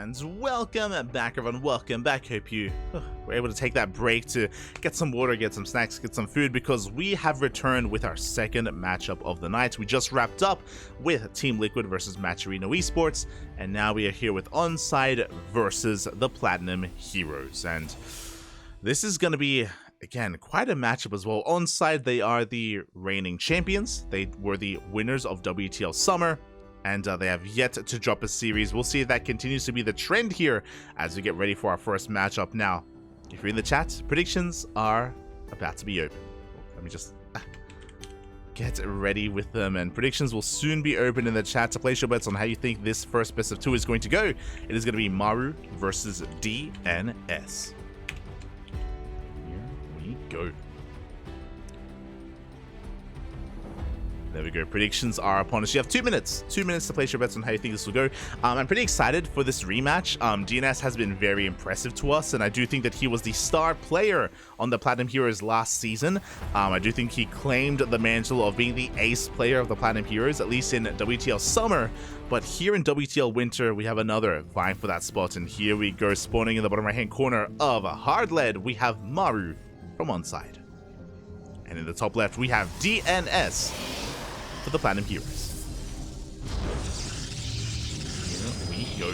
And welcome back, everyone. Welcome back. Hope you were able to take that break to get some water, get some snacks, get some food, because we have returned with our second matchup of the night. We just wrapped up with Team Liquid versus Matcherino Esports, and now we are here with ONSYDE versus the Platinum Heroes. And this is going to be, again, quite a matchup as well. ONSYDE, they are the reigning champions. They were the winners of WTL Summer. And they have yet to drop a series. We'll see if that continues to be the trend here as we get ready for our first matchup. Now, if you're in the chat, predictions are about to be open. Let me just get ready with them, and predictions will soon be open in the chat to place your bets on how you think this first best of two is going to go. It is going to be Maru versus DNS. Here we go. There we go. Predictions are upon us. You have 2 minutes. 2 minutes to place your bets on how you think this will go. I'm pretty excited for this rematch. DNS has been very impressive to us, and I do think that he was the star player on the Platinum Heroes last season. I do think he claimed the mantle of being the ace player of the Platinum Heroes, at least in WTL Summer. But here in WTL Winter, we have another vying for that spot. And here we go, spawning in the bottom right-hand corner of Hard Lead, we have Maru from ONSYDE. And in the top left, we have DNS for the Platinum Heroes. Here we go.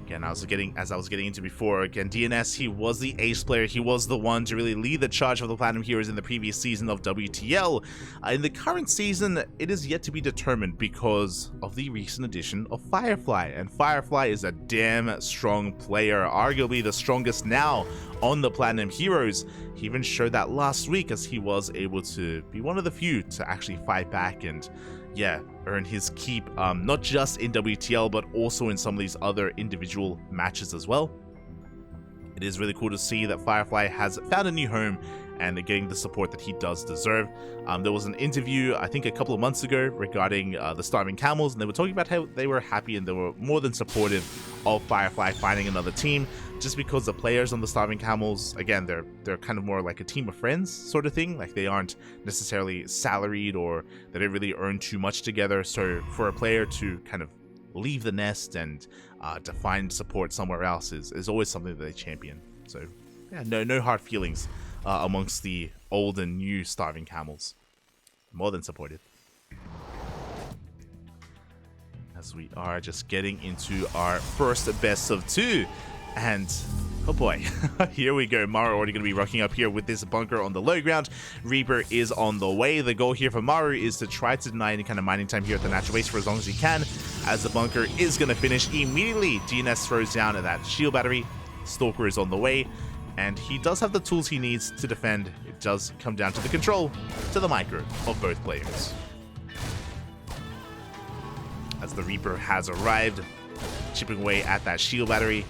Again, as I was getting into before, again, DNS, he was the ace player. He was the one to really lead the charge for the Platinum Heroes in the previous season of WTL. In the current season, it is yet to be determined because of the recent addition of Firefly. And Firefly is a damn strong player, arguably the strongest now on the Platinum Heroes. He even showed that last week as he was able to be one of the few to actually fight back and, yeah, earn his keep, not just in WTL, but also in some of these other individual matches as well. It is really cool to see that Firefly has found a new home and getting the support that he does deserve. There was an interview, I think a couple of months ago, regarding the Starving Camels, and they were talking about how they were happy and they were more than supportive of Firefly finding another team, just because the players on the Starving Camels, again, they're kind of more like a team of friends sort of thing. Like, they aren't necessarily salaried, or they don't really earn too much together. So for a player to kind of leave the nest and to find support somewhere else is always something that they champion. So yeah, no hard feelings amongst the old and new Starving Camels. More than supportive. As we are just getting into our first best of two. And oh boy, here we go. Maru already going to be rocking up here with this bunker on the low ground. Reaper is on the way. The goal here for Maru is to try to deny any kind of mining time here at the natural base for as long as he can, as the bunker is going to finish immediately. DNS throws down at that shield battery. Stalker is on the way, and he does have the tools he needs to defend. It does come down to the control, to the micro of both players. As the Reaper has arrived, chipping away at that shield battery.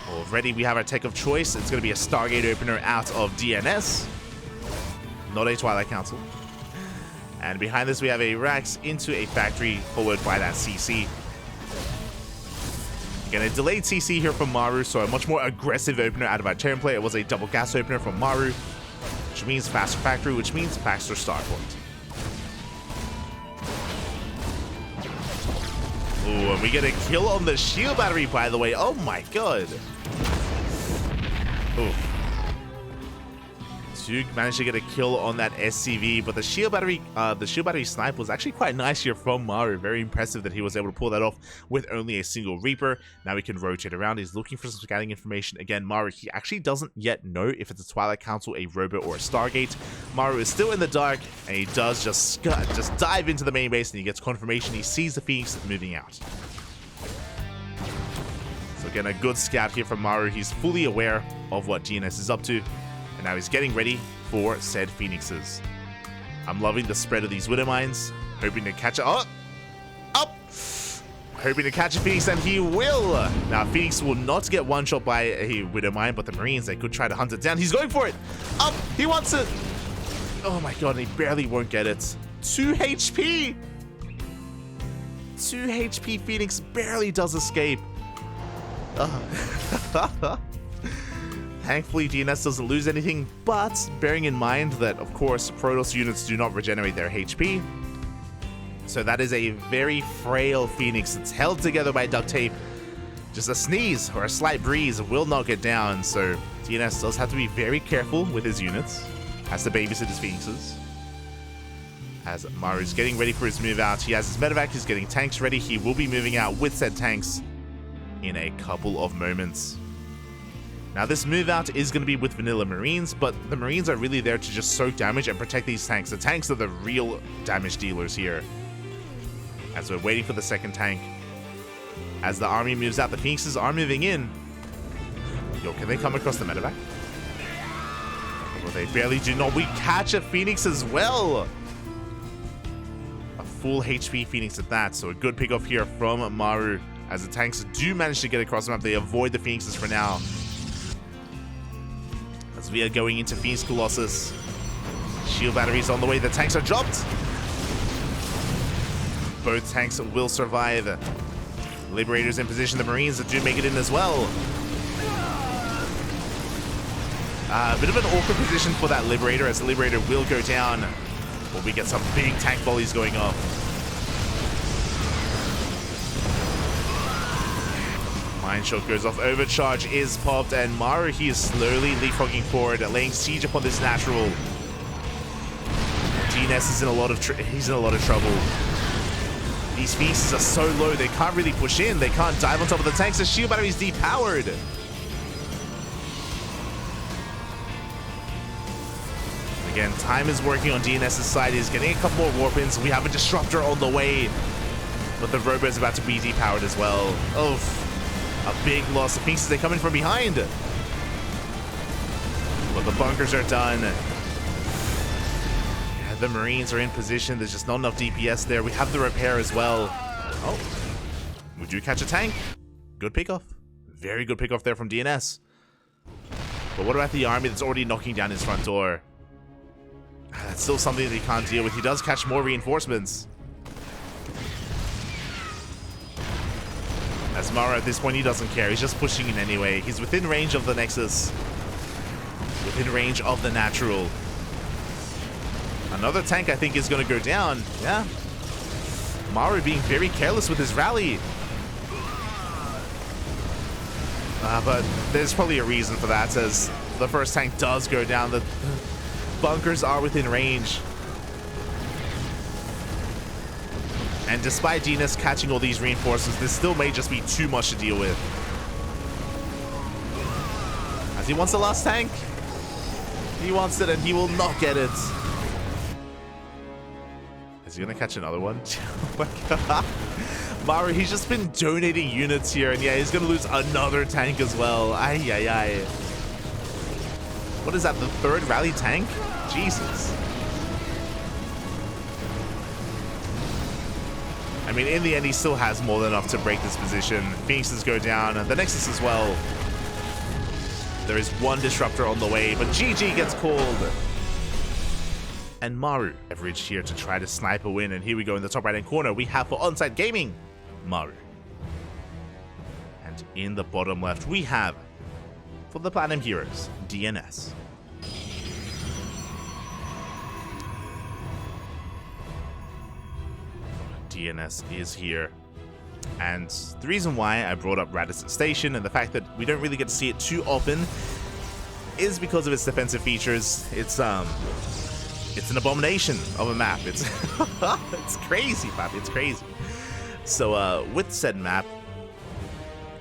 Already we have our tech of choice. It's going to be a Stargate opener out of DNS. Not a Twilight Council. And behind this we have a Rax into a factory, followed by that CC. Again, a delayed CC here from Maru, so a much more aggressive opener out of our Terran play. It was a double gas opener from Maru, which means faster factory, which means faster starport. Ooh, and we get a kill on the shield battery, by the way. Oh my god. Ooh. Duke managed to get a kill on that SCV, but the shield battery snipe was actually quite nice here from Maru. Very impressive that he was able to pull that off with only a single Reaper. Now we can rotate around. He's looking for some scouting information. Again, Maru, he actually doesn't yet know if it's a Twilight Council, a robot, or a Stargate. Maru is still in the dark, and he does just dive into the main base, and he gets confirmation. He sees the Phoenix moving out. So again, a good scout here from Maru. He's fully aware of what DNS is up to. And now he's getting ready for said Phoenixes. I'm loving the spread of these Widow Mines. Hoping to catch hoping to catch a Phoenix, and he will. Now, Phoenix will not get one shot by a Widow Mine, but the Marines, they could try to hunt it down. He's going for it. Up! He wants it. Oh my god, and he barely won't get it. 2 HP. 2 HP. Phoenix barely does escape. Thankfully, DNS doesn't lose anything, but bearing in mind that, of course, Protoss units do not regenerate their HP, So that is a very frail Phoenix. It's held together by duct tape. Just a sneeze or a slight breeze will knock it down. So DNS does have to be very careful with his units. Has to babysit his Phoenixes. As Maru's getting ready for his move out. He has his medevac. He's getting tanks ready. He will be moving out with said tanks in a couple of moments. Now this move out is going to be with vanilla Marines, but the Marines are really there to just soak damage and protect these tanks. The tanks are the real damage dealers here. As we're waiting for the second tank. As the army moves out, the Phoenixes are moving in. Yo, can they come across the medevac? Well, they barely do not. We catch a Phoenix as well. A full HP Phoenix at that, so a good pick off here from Maru. As the tanks do manage to get across the map, they avoid the Phoenixes for now. As we are going into Phoenix Colossus. Shield batteries on the way, the tanks are dropped. Both tanks will survive. Liberators in position, the Marines do make it in as well. A bit of an awkward position for that Liberator, as the Liberator will go down. But we get some big tank volleys going off. Mine shot goes off, overcharge is popped, and Maru, he is slowly leapfrogging forward, laying siege upon this natural. DNS is in a lot of trouble. These Phoenixes are so low, they can't really push in. They can't dive on top of the tanks. The shield battery is depowered. Again, time is working on DNS's side. He's getting a couple more warpins. We have a disruptor on the way. But the robo is about to be depowered as well. Oh, a big loss. The Phoenixes, they come in from behind. But the bunkers are done. The Marines are in position. There's just not enough DPS there. We have the repair as well. Oh, we do catch a tank. Good pickoff. Very good pickoff there from DNS. But what about the army that's already knocking down his front door? That's still something that he can't deal with. He does catch more reinforcements. As Maru at this point, he doesn't care. He's just pushing in anyway. He's within range of the Nexus. Within range of the natural. Another tank, I think, is going to go down. Yeah. Maru being very careless with his rally. But there's probably a reason for that, as the first tank does go down. The bunkers are within range. And despite DNS catching all these reinforcements, this still may just be too much to deal with. As he wants the last tank. He wants it, and he will not get it. Is he gonna catch another one? Oh my god. Maru, he's just been donating units here, and yeah, he's gonna lose another tank as well. Ay, ay, ay. What is that, the third rally tank? Jesus. I mean, in the end, he still has more than enough to break this position. Phoenixes go down, the Nexus as well. There is one disruptor on the way, but GG gets called. And Maru leveraged here to try to snipe a win. And here we go in the top right-hand corner. We have for ONSYDE Gaming, Maru. And in the bottom left, we have for the Platinum Heroes, DNS. DNS is here. And the reason why I brought up Radisson Station and the fact that we don't really get to see it too often is because of its defensive features. It's an abomination of a map. It's it's crazy, Papi. It's crazy. So with said map,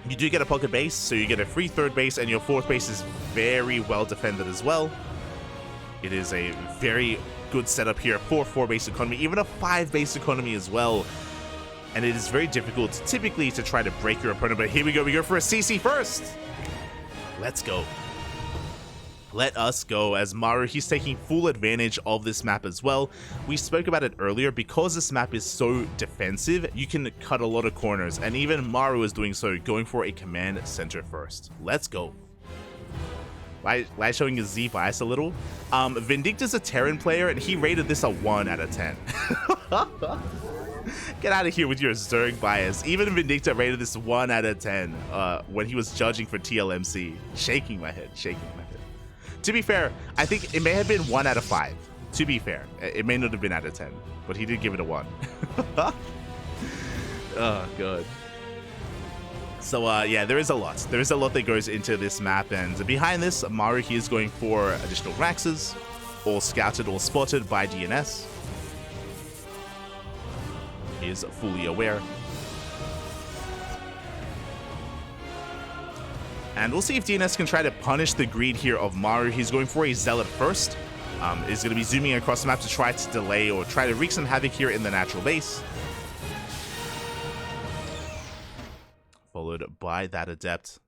you do get a pocket base, so you get a free third base, and your fourth base is very well defended as well. It is a very good setup here for 4-base economy, even a 5-base economy as well. And it is very difficult typically to try to break your opponent, but here we go for a CC first. Let's go. Let us go, as Maru, he's taking full advantage of this map as well. We spoke about it earlier. Because this map is so defensive, you can cut a lot of corners, and even Maru is doing so, going for a command center first. Let's go. Why showing his Z bias a little? Vindicta's a Terran player, and he rated this a 1 out of 10. Get out of here with your Zerg bias. Even Vindicta rated this 1 out of 10 when he was judging for TLMC. Shaking my head, shaking my head. To be fair, I think it may have been 1 out of 5. To be fair, it may not have been out of 10. but he did give it a 1. Oh, God. So, yeah, there is a lot. There is a lot that goes into this map, and behind this, Maru here is going for additional Raxes, all scouted, all spotted by DNS. He is fully aware. And we'll see if DNS can try to punish the greed here of Maru. He's going for a Zealot first. Is going to be zooming across the map to try to delay or try to wreak some havoc here in the natural base. Followed by that Adept.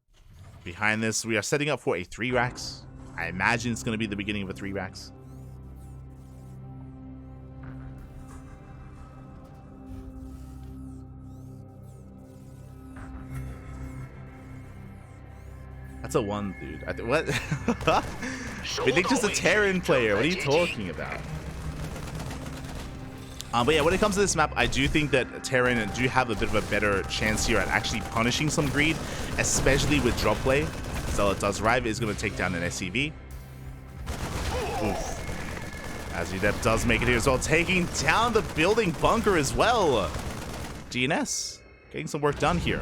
Behind this, we are setting up for a 3 racks. I imagine it's going to be the beginning of a 3 racks. That's a 1, dude. What? I think just a Terran player. What are you talking about? But yeah, when it comes to this map, I do think that Terran do have a bit of a better chance here at actually punishing some greed, especially with drop play. Zealot does arrive, is going to take down an SCV. Oof. As Adept does make it here as well, taking down the building bunker as well. DNS getting some work done here.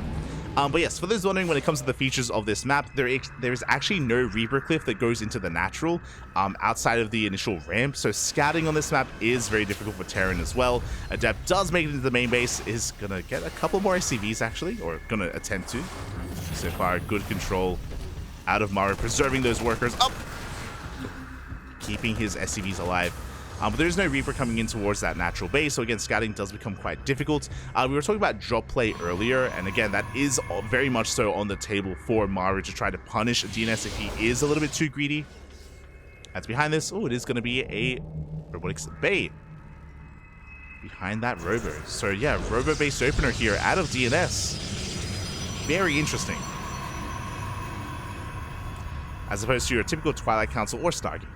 But yes, for those wondering, when it comes to the features of this map, there is actually no Reaper Cliff that goes into the natural outside of the initial ramp, so scouting on this map is very difficult for Terran as well. Adept does make it into the main base, is going to get a couple more SCVs actually, or going to attempt to. So far, good control out of Maru, preserving those workers up, keeping his SCVs alive. But there's no Reaper coming in towards that natural base, so again, scouting does become quite difficult. We were talking about drop play earlier, and again, that is very much so on the table for Maru to try to punish DNS if he is a little bit too greedy. That's behind this. Oh, it is going to be a Robotics Bay behind that Robo. So yeah, Robo-based opener here out of DNS. Very interesting. As opposed to your typical Twilight Council or Stargate.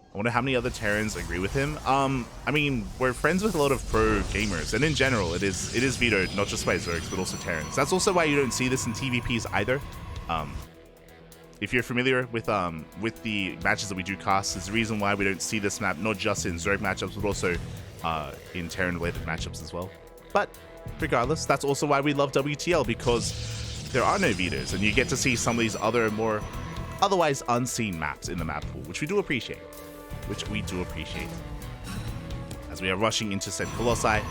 I wonder how many other Terrans agree with him. I mean, we're friends with a lot of pro gamers, and in general, it is vetoed, not just by Zergs, but also Terrans. That's also why you don't see this in TVPs either. If you're familiar with the matches that we do cast, there's a reason why we don't see this map, not just in Zerg matchups, but also in Terran-related matchups as well. But regardless, that's also why we love WTL, because there are no vetoes, and you get to see some of these other more otherwise unseen maps in the map pool, which we do appreciate. As we are rushing into said Colossi.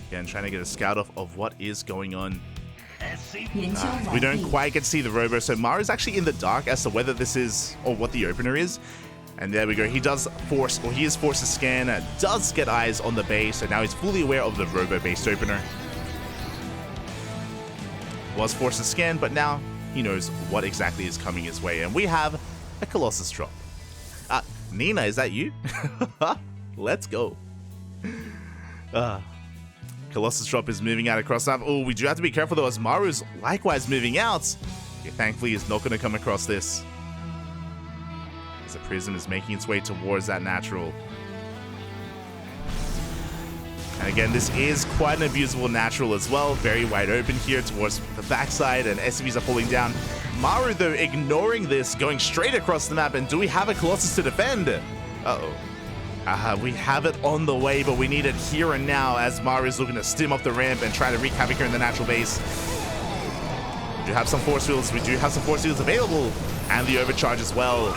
Again, trying to get a scout off of what is going on. We don't quite get to see the Robo, so Maru's actually in the dark as to whether this is, or what the opener is. And there we go, he is forced to scan, does get eyes on the base, so now he's fully aware of the Robo-based opener. Was forced to scan, but now he knows what exactly is coming his way, and we have a Colossus drop. Nina, is that you? Let's go. Colossus drop is moving out across the map. Oh, we do have to be careful though, as Maru's likewise moving out. Okay, thankfully, he's not going to come across this. As the Prism is making its way towards that natural. And again, this is quite an abusable natural as well. Very wide open here towards the backside, and SCVs are pulling down. Maru, though, ignoring this, going straight across the map. And do we have a Colossus to defend? Uh-oh. We have it on the way, but we need it here and now, as Maru is looking to stim up the ramp and try to wreak havoc here in the natural base. We do have some force fields. We do have some force fields available, and the overcharge as well.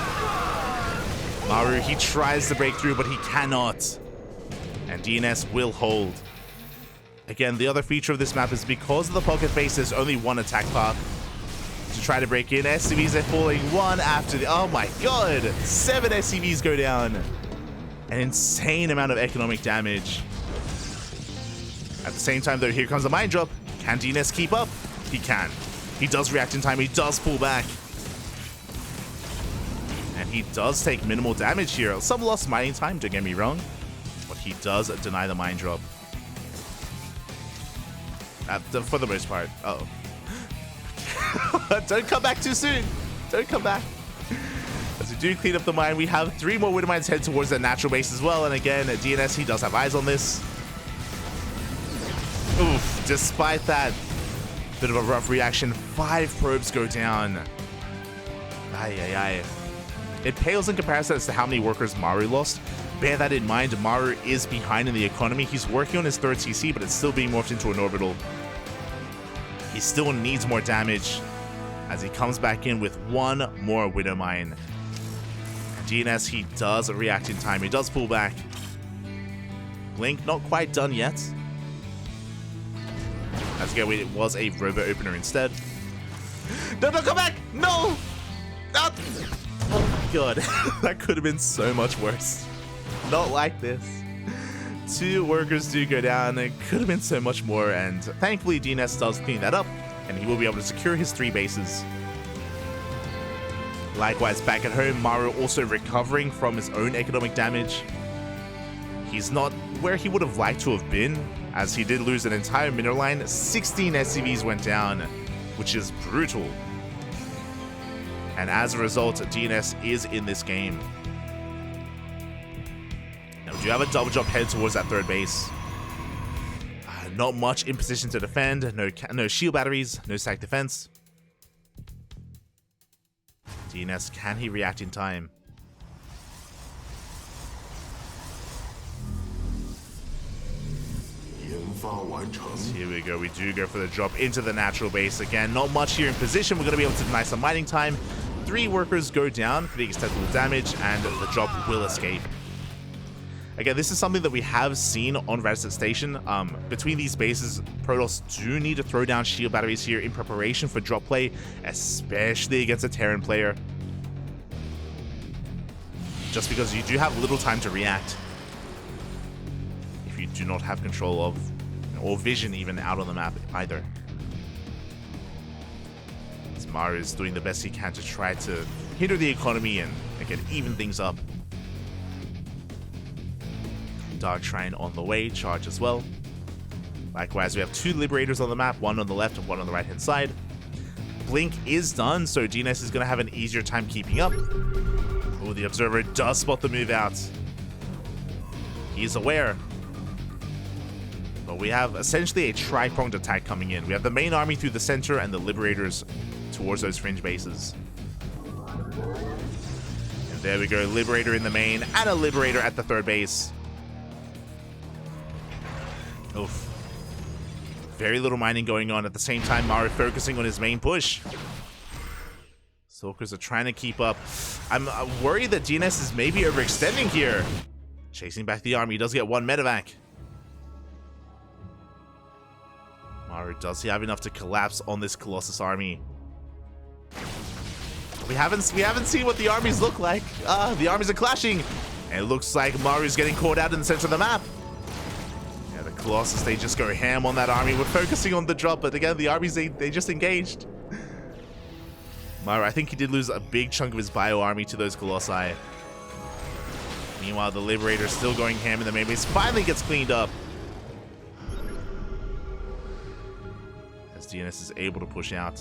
Maru, he tries to break through, but he cannot. And DNS will hold. Again, the other feature of this map is because of the pocket base, there's only one attack path to try to break in. SCVs are falling one after the... Oh my god! 7 SCVs go down. An insane amount of economic damage. At the same time, though, here comes the mine drop. Can DNS keep up? He can. He does react in time. He does pull back. And he does take minimal damage here. Some lost mining time, don't get me wrong. But he does deny the mine drop. For the most part. Uh-oh. Don't come back too soon. Don't come back. As we do clean up the mine, we have 3 more Widow Mines head towards the natural base as well. And again, DNS, he does have eyes on this. Oof, despite that, Bit of a rough reaction. 5 probes go down. It pales in comparison as to how many workers Maru lost. Bear that in mind, Maru is behind in the economy. He's working on his 3rd CC, but it's still being morphed into an orbital. He still needs more damage as he comes back in with 1 more Widow Mine. DNS, he does react in time. He does pull back. Blink, not quite done yet. As again, it was a robo opener instead. No, come back! No! Ah! Oh my god. That could have been so much worse. Not like this. 2 workers do go down. It could have been so much more, and thankfully DNS does clean that up, and he will be able to secure his 3 bases. Likewise, back at home, Maru also recovering from his own economic damage. He's not where he would have liked to have been, as he did lose an entire mineral line. 16 SCVs went down, which is brutal. And as a result, DNS is in this game. Now, we do have a double jump headed towards that 3rd base. Not much in position to defend. No shield batteries, no stack defense. DNS, can he react in time? Here we go. We do go for the drop into the natural base again. Not much here in position. We're going to be able to deny some mining time. 3 workers go down for the extendable damage, and the drop will escape. Again, this is something that we have seen on Radisson Station. Between these bases, Protoss do need to throw down shield batteries here in preparation for drop play, especially against a Terran player. Just because you do have little time to react if you do not have control of, or vision even, out on the map either. As Maru is doing the best he can to try to hinder the economy and again even things up. Dark Shrine on the way, charge as well. Likewise, we have 2 Liberators on the map, 1 on the left and 1 on the right hand side. Blink is done, so DNS is going to have an easier time keeping up. Oh, the Observer does spot the move out. He's aware. But we have essentially a tri-pronged attack coming in. We have the main army through the center and the Liberators towards those fringe bases. And there we go, Liberator in the main and a Liberator at the 3rd base. Oof. Very little mining going on at the same time. Maru focusing on his main push. Stalkers are trying to keep up. I'm worried that DNS is maybe overextending here. Chasing back the army. He does get 1 medevac. Maru, does he have enough to collapse on this Colossus army? We haven't seen what the armies look like. The armies are clashing. And it looks like Maru's getting caught out in the center of the map. Yeah, the Colossus, they just go ham on that army. We're focusing on the drop, but again, the armies, they just engaged. Maru, I think he did lose a big chunk of his bio army to those Colossi. Meanwhile, the Liberator still going ham in the main base. Finally gets cleaned up. As DNS is able to push out.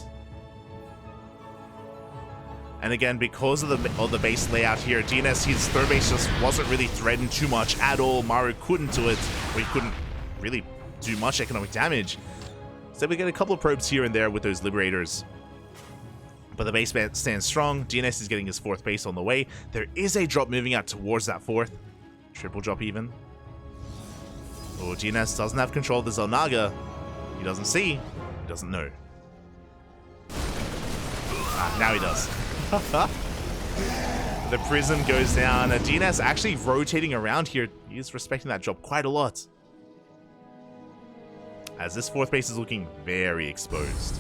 And again, because of the base layout here, DNS, his 3rd base just wasn't really threatened too much at all. Maru couldn't do it, or he couldn't really do much economic damage. So we get a couple of probes here and there with those Liberators. But the base stands strong. DNS is getting his 4th base on the way. There is a drop moving out towards that 4th. Triple drop even. Oh, DNS doesn't have control of the Zelnaga. He doesn't see. He doesn't know. Now he does. The Prism goes down. DNS actually rotating around here. He's respecting that drop quite a lot. As this 4th base is looking very exposed.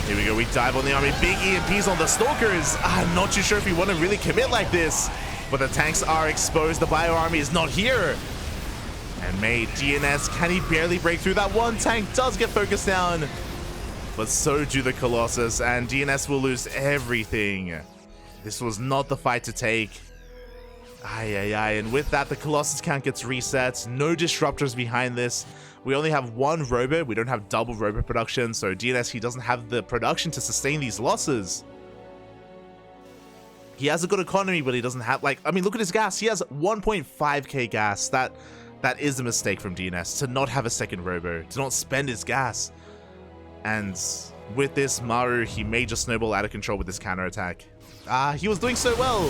Here we go, we dive on the army. Big EMPs on the Stalkers. I'm not too sure if we want to really commit like this. But the tanks are exposed. The bio army is not here. And May, DNS, can he barely break through? That 1 tank does get focused down. But so do the Colossus. And DNS will lose everything. This was not the fight to take. And with that, the Colossus count gets reset. No disruptors behind this. We only have 1 robo. We don't have double robo production. So DNS, he doesn't have the production to sustain these losses. He has a good economy, but he doesn't have, like, I mean, look at his gas. He has 1.5k gas. That is a mistake from DNS to not have a second robo, to not spend his gas. And with this, Maru, he may just snowball out of control with this counterattack. He was doing so well.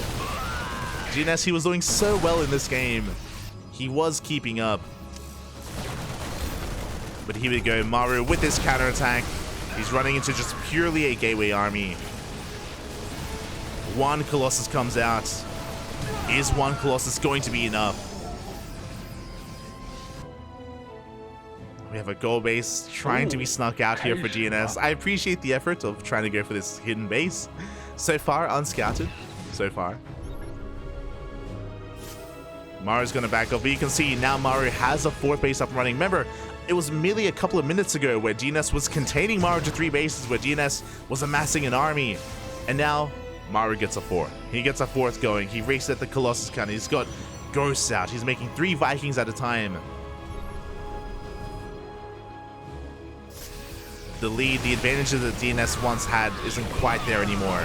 DNS, he was doing so well in this game. He was keeping up. But here we go, Maru with this counterattack. He's running into just purely a gateway army. One Colossus comes out. Is one Colossus going to be enough? We have a gold base trying to be snuck out here for DNS. I appreciate the effort of trying to go for this hidden base. So far, unscouted. So far. Maru's going to back up, but you can see now Maru has a 4th base up and running. Remember, it was merely a couple of minutes ago where DNS was containing Maru to 3 bases, where DNS was amassing an army. And now, Maru gets a 4th. He gets a 4th going. He races at the Colossus cannon. He's got ghosts out. He's making 3 Vikings at a time. The lead, the advantages that DNS once had isn't quite there anymore.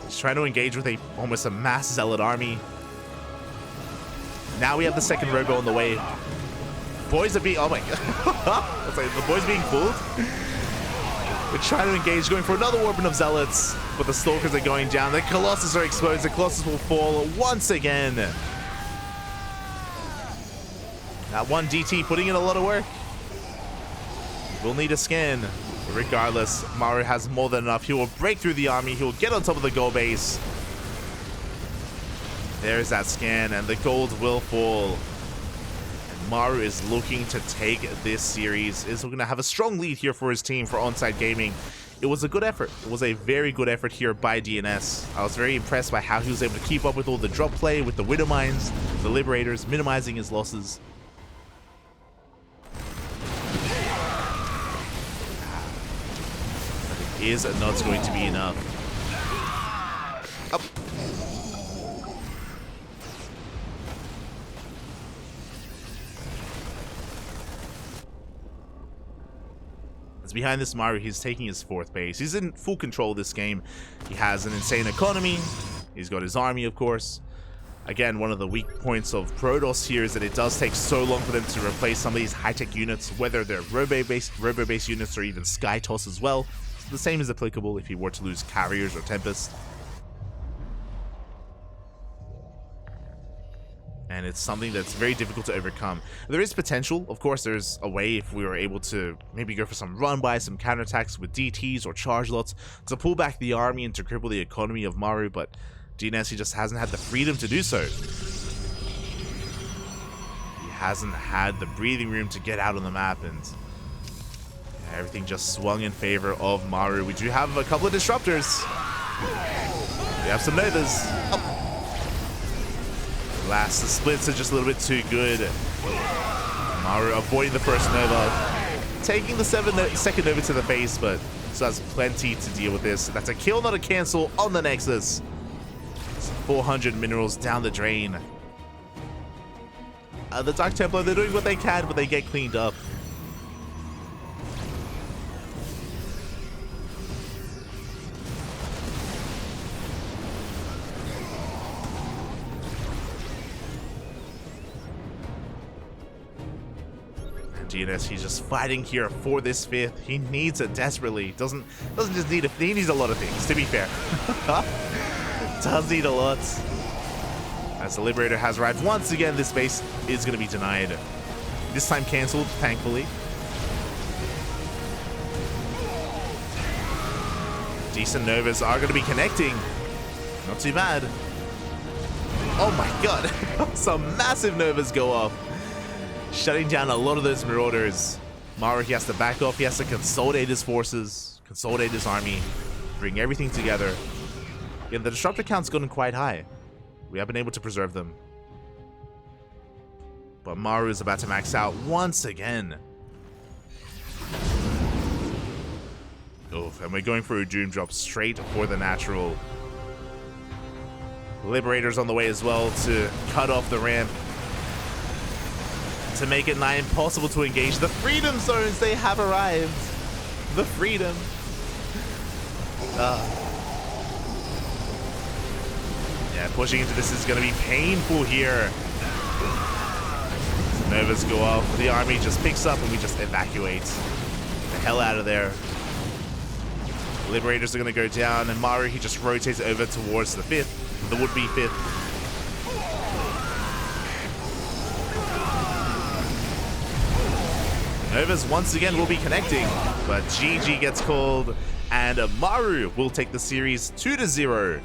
He's trying to engage with almost a mass zealot army. Now we have the second robo on the way. Boys are being, oh my god. It's like the boys being fooled. We're trying to engage, going for another warping of zealots, but the stalkers are going down. The Colossus are exposed. The Colossus will fall once again. That one DT putting in a lot of work. We'll need a scan. Regardless, Maru has more than enough. He will break through the army. He will get on top of the gold base. There's that scan, and the gold will fall. And Maru is looking to take this series. Is looking to have a strong lead here for his team, for ONSYDE Gaming. It was a good effort. It was a very good effort here by DNS. I was very impressed by how he was able to keep up with all the drop play, with the Widow Mines, the Liberators, minimizing his losses. Is not going to be enough. Up. As behind this Maru, he's taking his 4th base. He's in full control of this game. He has an insane economy. He's got his army, of course. Again, one of the weak points of Protoss here is that it does take so long for them to replace some of these high-tech units, whether they're robo-based units or even Skytoss as well. The same is applicable if you were to lose Carriers or Tempest. And it's something that's very difficult to overcome. There is potential, of course. There's a way if we were able to maybe go for some run-by, some counterattacks with DTs or charge lots to pull back the army and to cripple the economy of Maru, but DNS, he just hasn't had the freedom to do so. He hasn't had the breathing room to get out on the map, and everything just swung in favor of Maru. We do have a couple of disruptors. We have some Novas. Oh. Last, the splits are just a little bit too good. Maru avoiding the first Nova. Taking the second Nova to the base, but still has plenty to deal with this. That's a kill, not a cancel on the Nexus. It's 400 minerals down the drain. The Dark Templar, they're doing what they can, but they get cleaned up. DNS, he's just fighting here for this 5th. He needs it desperately. Doesn't just need it. He needs a lot of things, to be fair. Does need a lot. As the Liberator has arrived once again, this base is going to be denied. This time cancelled, thankfully. Decent Novas are going to be connecting. Not too bad. Oh my god. Some massive Novas go off. Shutting down a lot of those Marauders. Maru, he has to back off. He has to consolidate his forces, consolidate his army, bring everything together. Yeah, the disruptor count's gotten quite high. We have been able to preserve them. But Maru is about to max out once again. Oof, and we're going for a Doom Drop straight for the natural. Liberators on the way as well to cut off the ramp. To make it nigh impossible to engage. The Freedom Zones, they have arrived. The Freedom. Yeah, pushing into this is going to be painful here. Novas go off. The army just picks up and we just evacuate the hell out of there. The Liberators are going to go down, and Maru, he just rotates over towards the 5th, the would-be 5th. Novas once again will be connecting, but GG gets called, and Maru will take the series 2-0.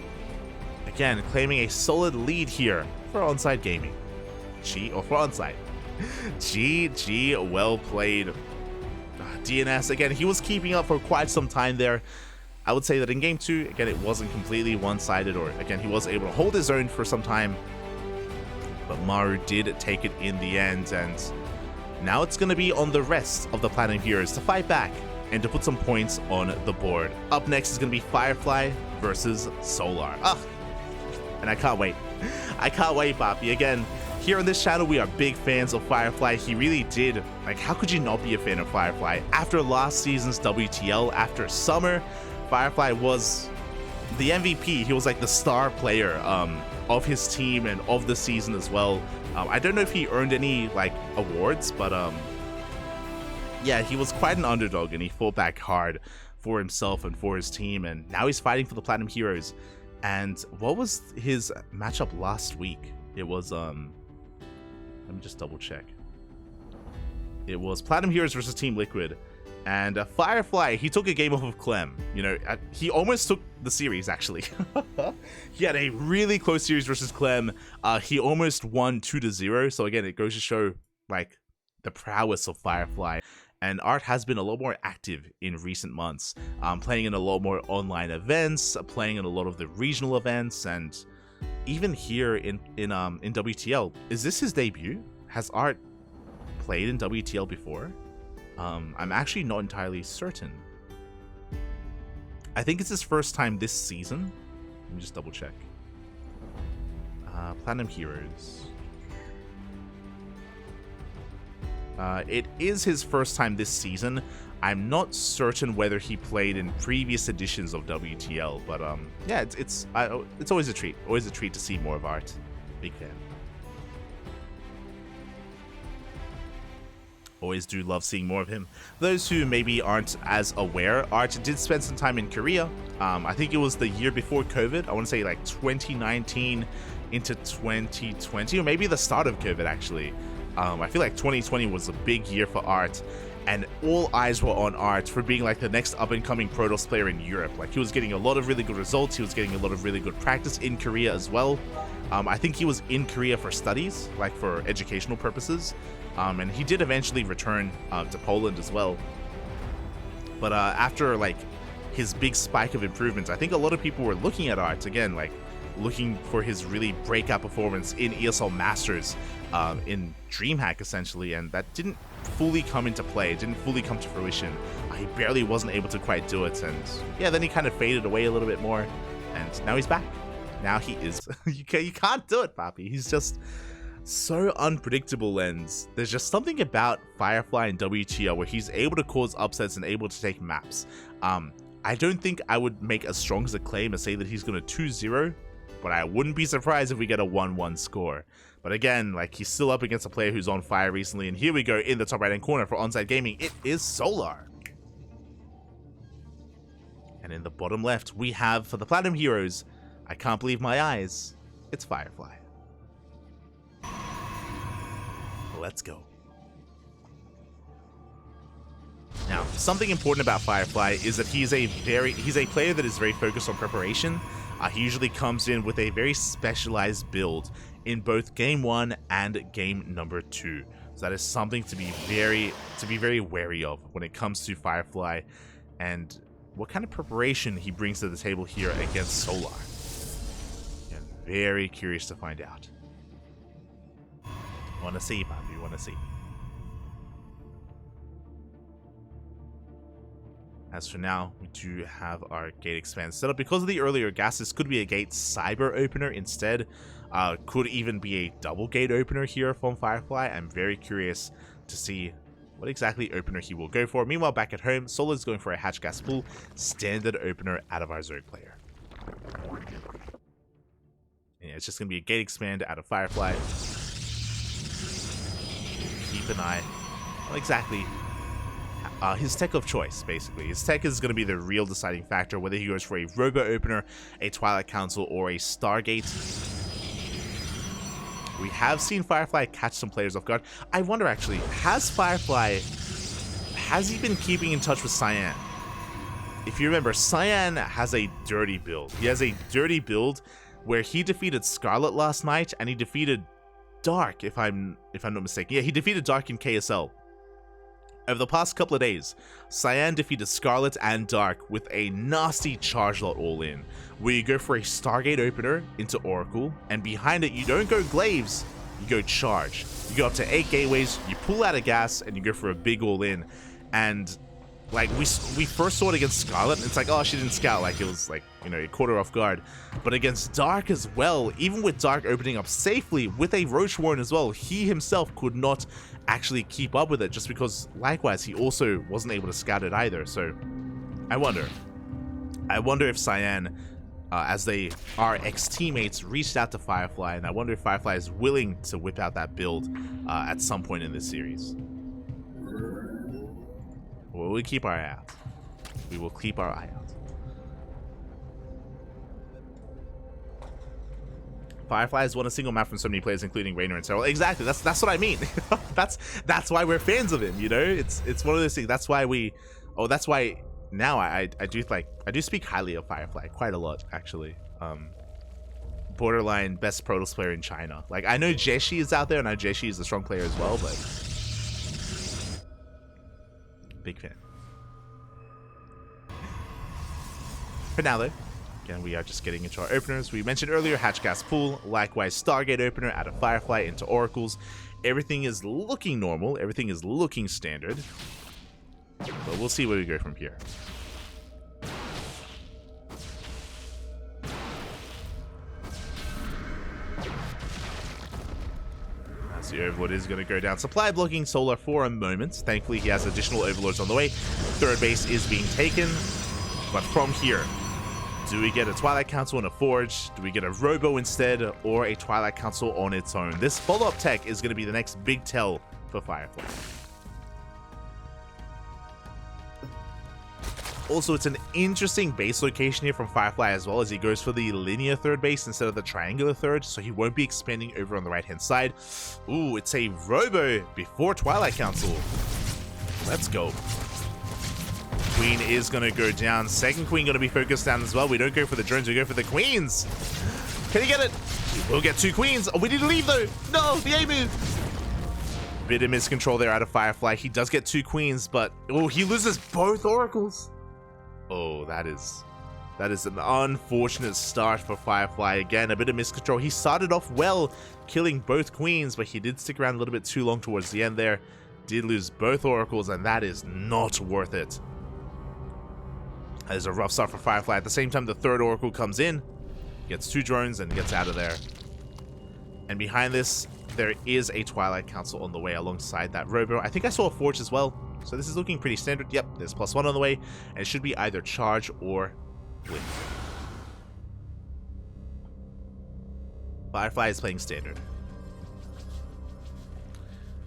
Again, claiming a solid lead here for ONSYDE Gaming. For ONSYDE. GG, well played. DNS, again, he was keeping up for quite some time there. I would say that in Game 2, again, it wasn't completely one-sided, or again, he was able to hold his own for some time. But Maru did take it in the end, and now it's going to be on the rest of the Platinum Heroes to fight back and to put some points on the board. Up next is going to be Firefly versus Solar. And I can't wait. I can't wait, Papi. Again, here on this channel, we are big fans of Firefly. He really did. Like, how could you not be a fan of Firefly? After last season's WTL, after summer, Firefly was the MVP. He was like the star player of his team and of the season as well. I don't know if he earned any like awards, but yeah, he was quite an underdog and he fought back hard for himself and for his team, and now he's fighting for the Platinum Heroes. And what was his matchup last week? It was let me just double check. It was Platinum Heroes versus Team Liquid. And Firefly, he took a game off of Clem. You know, he almost took the series, actually. He had a really close series versus Clem. He almost won 2-0. So again, it goes to show, like, the prowess of Firefly. And Art has been a lot more active in recent months, playing in a lot more online events, playing in a lot of the regional events, and even here in WTL. Is this his debut? Has Art played in WTL before? I'm actually not entirely certain. I think it's his first time this season. Let me just double check. Platinum Heroes. It is his first time this season. I'm not certain whether he played in previous editions of WTL, but yeah, it's always a treat. Always a treat to see more of Art. Big fan. Always do love seeing more of him. Those who maybe aren't as aware, Art did spend some time in Korea. I think it was the year before COVID. I want to say like 2019 into 2020, or maybe the start of COVID actually. I feel like 2020 was a big year for Art, and all eyes were on Art for being like the next up-and-coming Protoss player in Europe. Like, he was getting a lot of really good results. He was getting a lot of really good practice in Korea as well. I think he was in Korea for studies, like for educational purposes. And he did eventually return to Poland as well. But after like his big spike of improvements, I think a lot of people were looking at Art again, like looking for his really breakout performance in ESL Masters, in DreamHack essentially, and that didn't fully come into play. It didn't fully come to fruition. He barely wasn't able to quite do it, and yeah, then he kind of faded away a little bit more, and now he's back. Now he is. You can't do it, Papi. He's just so unpredictable, and there's just something about Firefly and WTL where he's able to cause upsets and able to take maps. I don't think I would make as strong as a claim as say that he's going to 2-0, but I wouldn't be surprised if we get a 1-1 score. But again, like, he's still up against a player who's on fire recently, and here we go in the top right-hand corner for ONSYDE Gaming. It is Solar. And in the bottom left, we have, for the Platinum Heroes, I can't believe my eyes, it's Firefly. Let's go. Now, something important about Firefly is that he's a player that is very focused on preparation. He usually comes in with a very specialized build in both game 1 and game number 2. So that is something to be very wary of when it comes to Firefly and what kind of preparation he brings to the table here against Solar. Yeah, very curious to find out. Want to see, Papi, want to see. As for now, we do have our gate expand set up. Because of the earlier gas, this could be a gate cyber opener instead. Could even be a double gate opener here from Firefly. I'm very curious to see what exactly opener he will go for. Meanwhile, back at home, Solar's going for a hatch gas pool, standard opener out of our Zerg player. Yeah, it's just going to be a gate expand out of Firefly. Keep an eye. Well, exactly. His tech of choice, basically. His tech is going to be the real deciding factor, whether he goes for a Robo Opener, a Twilight Council, or a Stargate. We have seen Firefly catch some players off guard. I wonder, actually, has he been keeping in touch with Cyan? If you remember, Cyan has a dirty build. He has a dirty build where he defeated Scarlet last night, and he defeated Dark, if I'm not mistaken. Yeah, he defeated Dark in KSL. Over the past couple of days, Cyan defeated Scarlet and Dark with a nasty charge lot all-in, where you go for a Stargate opener into Oracle, and behind it, you don't go Glaives, you go Charge. You go up to 8 gateways, you pull out a gas, and you go for a big all-in. And like, we first saw it against Scarlet, and it's like, oh, she didn't scout, like, it was like, you know, it caught her off guard. But against Dark as well, even with Dark opening up safely with a Roach Warren as well, he himself could not actually keep up with it, just because likewise he also wasn't able to scout it either. So I wonder if Cyan, as they are ex-teammates, reached out to Firefly, and I wonder if Firefly is willing to whip out that build at some point in this series. Well, we'll keep our eye out. We will keep our eye out. Firefly has won a single map from so many players, including Raynor and Cyril. Exactly. That's what I mean. that's why we're fans of him. You know, it's one of those things. That's why we. Oh, that's why now I do speak highly of Firefly quite a lot, actually. Borderline best Protoss player in China. Like, I know Jeshi is out there, and I know Jeshi is a strong player as well, but big fan. For now, though, again, we are just getting into our openers. We mentioned earlier Hatch Gas Pool, likewise Stargate opener out of Firefly into Oracles. Everything is looking normal. Everything is looking standard. But we'll see where we go from here. As the Overlord is going to go down. Supply blocking Solar for a moment. Thankfully, he has additional Overlords on the way. Third base is being taken. But from here, do we get a Twilight Council and a Forge? Do we get a Robo instead, or a Twilight Council on its own? This follow-up tech is going to be the next big tell for Firefly. Also, it's an interesting base location here from Firefly as well, as he goes for the linear third base instead of the triangular third, so he won't be expanding over on the right-hand side. Ooh, it's a Robo before Twilight Council. Let's go. Queen is going to go down. Second Queen going to be focused down as well. We don't go for the drones, we go for the Queens. Can he get it? We'll get 2 Queens. Oh, we need to leave though. No, the A move. Bit of miscontrol there out of Firefly. He does get 2 Queens, but oh, he loses both Oracles. Oh, that is an unfortunate start for Firefly. Again, a bit of miscontrol. He started off well, killing both Queens, but he did stick around a little bit too long towards the end there. Did lose both Oracles, and that is not worth it. That is a rough start for Firefly. At the same time, the third Oracle comes in, gets 2 drones, and gets out of there. And behind this, there is a Twilight Council on the way alongside that Robo. I think I saw a Forge as well. So this is looking pretty standard. Yep, there's +1 on the way, and it should be either Charge or Blink. Firefly is playing standard.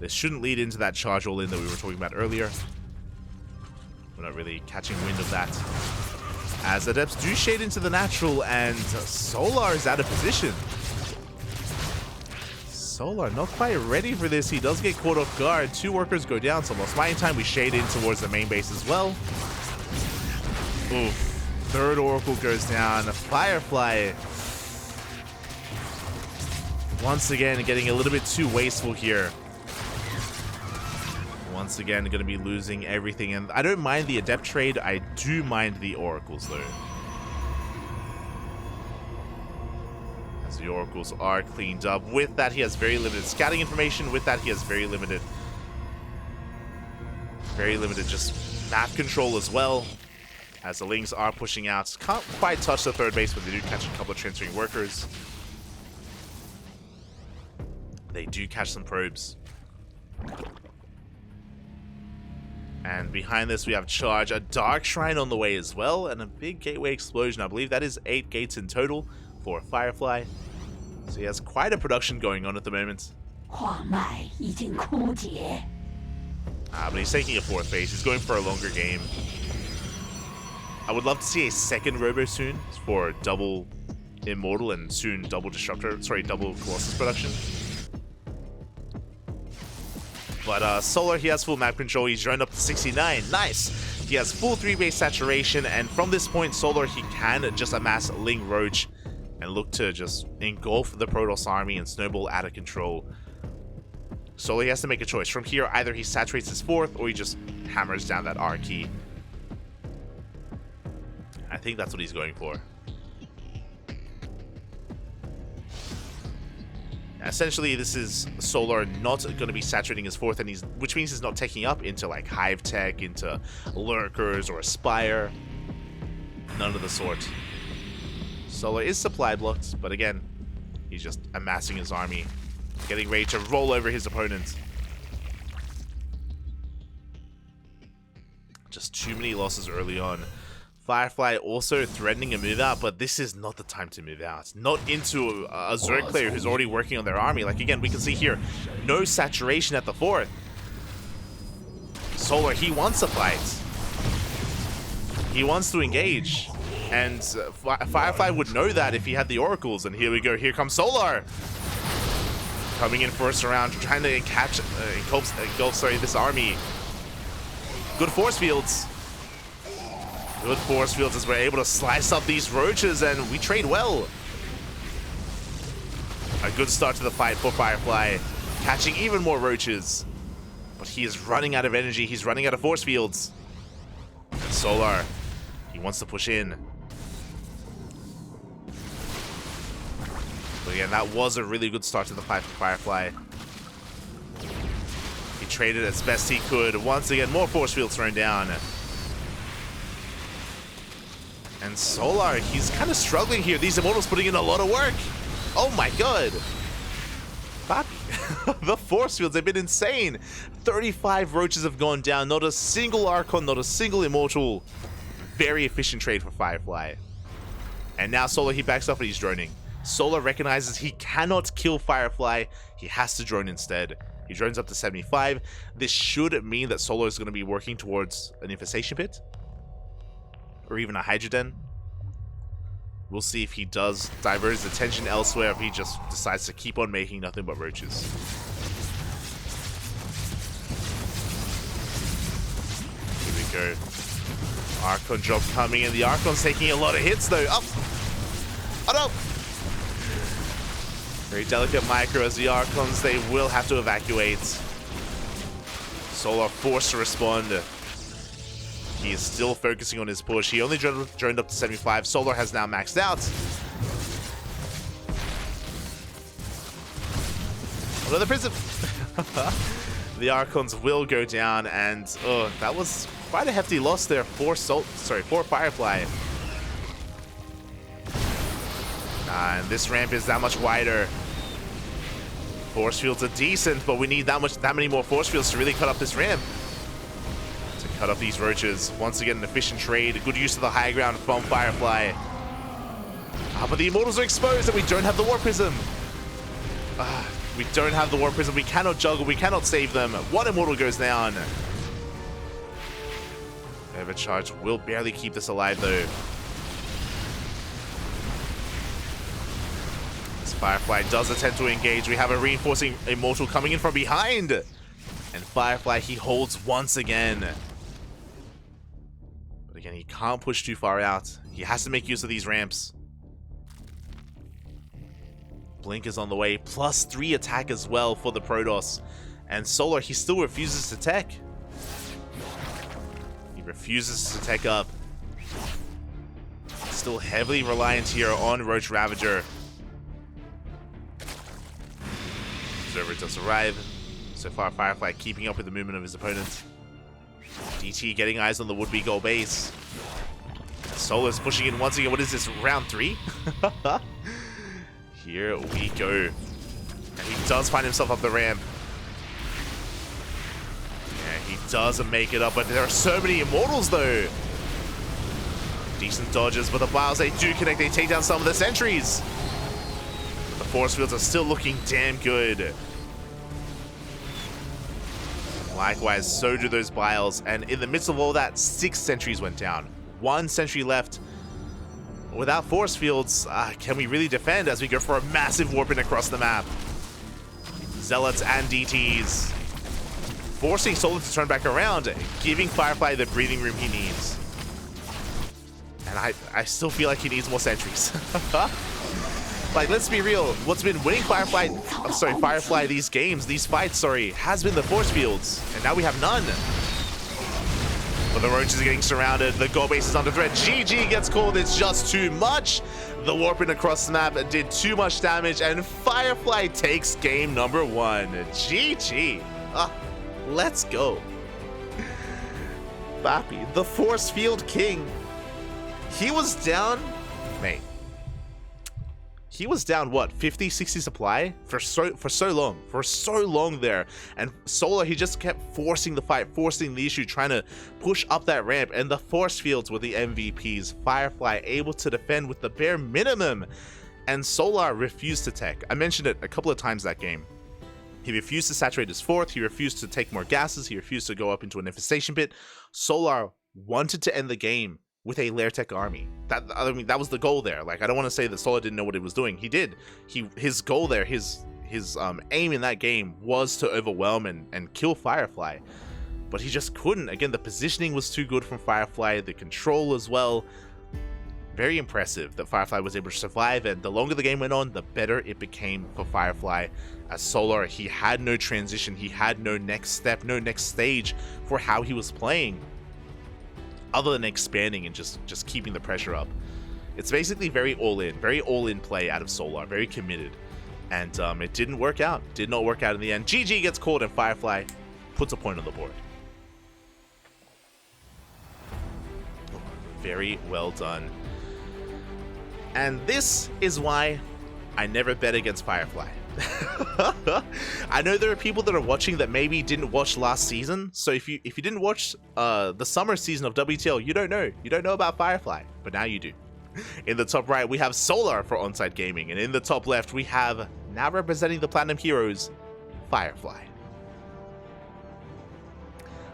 This shouldn't lead into that Charge all-in that we were talking about earlier. We're not really catching wind of that. As Adepts do shade into the natural, and Solar is out of position. Solar not quite ready for this. He does get caught off guard. 2 workers go down, so lost mining time. We shade in towards the main base as well. Oof. Third Oracle goes down. Firefly once again getting a little bit too wasteful here. Once again, going to be losing everything. And I don't mind the Adept trade. I do mind the Oracles, though. As the Oracles are cleaned up. With that, he has very limited scouting information. With that, he has very limited just map control as well. As the Lings are pushing out. Can't quite touch the third base, but they do catch a couple of transferring workers. They do catch some probes. And behind this, we have Charge, a Dark Shrine on the way as well, and a big Gateway Explosion. I believe that is 8 gates in total for Firefly. So he has quite a production going on at the moment. But he's taking a 4th phase. He's going for a longer game. I would love to see a second Robo soon for double Immortal and soon double Disruptor. Sorry, double Colossus production. But Solar, he has full map control. He's run up to 69. Nice. He has full 3-base saturation. And from this point, Solar, he can just amass Ling Roach and look to just engulf the Protoss army and snowball out of control. Solar, he has to make a choice. From here, either he saturates his 4th or he just hammers down that R key. I think that's what he's going for. Essentially, this is Solar not going to be saturating his 4th, and which means he's not taking up into like Hive Tech, into Lurkers or Aspire. None of the sort. Solar is supply blocked, but again, he's just amassing his army, getting ready to roll over his opponent. Just too many losses early on. Firefly also threatening a move out, but this is not the time to move out. Not into a Zerg player who's already working on their army. Like again, we can see here, no saturation at the 4th. Solar, he wants a fight. He wants to engage. And Firefly would know that if he had the Oracles. And here we go, here comes Solar. Coming in first round, trying to engulf this army. Good force fields. Good force fields as we're able to slice up these roaches, and we trade well. A good start to the fight for Firefly, catching even more roaches. But he is running out of energy, he's running out of force fields. And Solar, he wants to push in. But again, that was a really good start to the fight for Firefly. He traded as best he could. Once again, more force fields thrown down. And Solar, he's kind of struggling here. These Immortals putting in a lot of work. Oh my god. The force fields have been insane. 35 roaches have gone down. Not a single Archon, not a single Immortal. Very efficient trade for Firefly. And now Solar, he backs up and he's droning. Solar recognizes he cannot kill Firefly. He has to drone instead. He drones up to 75. This should mean that Solar is going to be working towards an Infestation Pit. Or even a Hydroden. We'll see if he does divert his attention elsewhere, if he just decides to keep on making nothing but roaches. Here we go. Archon drop coming in. The Archon's taking a lot of hits though. Up! Oh no! Very delicate micro as the Archons, they will have to evacuate. Solar forced to respond. He is still focusing on his push. He only droned up to 75. Solar has now maxed out. Another prism. The Archons will go down, and that was quite a hefty loss there for Firefly. And this ramp is that much wider. Force fields are decent, but we need that many more force fields to really cut up this ramp. Cut off these roaches. Once again, an efficient trade. Good use of the high ground from Firefly. But the Immortals are exposed and we don't have the War Prism. We don't have the War Prism. We cannot juggle. We cannot save them. One Immortal goes down. Overcharge will barely keep this alive though. As Firefly does attempt to engage, we have a reinforcing Immortal coming in from behind. And Firefly, he holds once again. Again, he can't push too far out. He has to make use of these ramps. Blink is on the way. +3 attack as well for the Protoss. And Solar, he still refuses to tech. He refuses to tech up. Still heavily reliant here on Roach Ravager. Observer does arrive. So far, Firefly keeping up with the movement of his opponent. DT getting eyes on the would-be goal base. Solar's pushing in once again. What is this, round 3? Here we go. And he does find himself up the ramp. Yeah, he doesn't make it up, but there are so many Immortals though. Decent dodges, but the Biles, they do connect. They take down some of the sentries. But the force fields are still looking damn good. Likewise, so do those Biles. And in the midst of all that, 6 sentries went down. 1 sentry left. Without force fields, can we really defend as we go for a massive warping across the map? Zealots and DTs. Forcing Solar to turn back around, giving Firefly the breathing room he needs. And I still feel like he needs more sentries. Like, let's be real. What's been winning Firefly these games, these fights, has been the force fields. And now we have none. But the roaches are getting surrounded. The gold base is under threat. GG gets called. It's just too much. The warping across the map did too much damage. And Firefly takes game number 1. GG. Let's go. Bappy, the force field king. He was down, mate. He was down, what, 50, 60 supply for so long there. And Solar, he just kept forcing the fight, forcing the issue, trying to push up that ramp. And the force fields were the MVPs. Firefly able to defend with the bare minimum. And Solar refused to tech. I mentioned it a couple of times that game. He refused to saturate his fourth. He refused to take more gases. He refused to go up into an infestation pit. Solar wanted to end the game with a Lair Tech army. That was the goal there. Like, I don't want to say that Solar didn't know what he was doing. He did. His goal there, his aim in that game was to overwhelm and kill Firefly. But he just couldn't. Again, the positioning was too good from Firefly, the control as well. Very impressive that Firefly was able to survive, and the longer the game went on, the better it became for Firefly. As Solar, he had no transition, he had no next step, no next stage for how he was playing, other than expanding and just keeping the pressure up. It's basically very all-in play out of Solar, very committed. And it didn't work out, did not work out in the end. GG gets called and Firefly puts a point on the board. Very well done. And this is why I never bet against Firefly. I know there are people that are watching that maybe didn't watch last season. So if you didn't watch the summer season of WTL, you don't know about Firefly, but now you do. In the top right, we have Solar for ONSYDE Gaming, and in the top left, we have, now representing the Platinum Heroes, Firefly.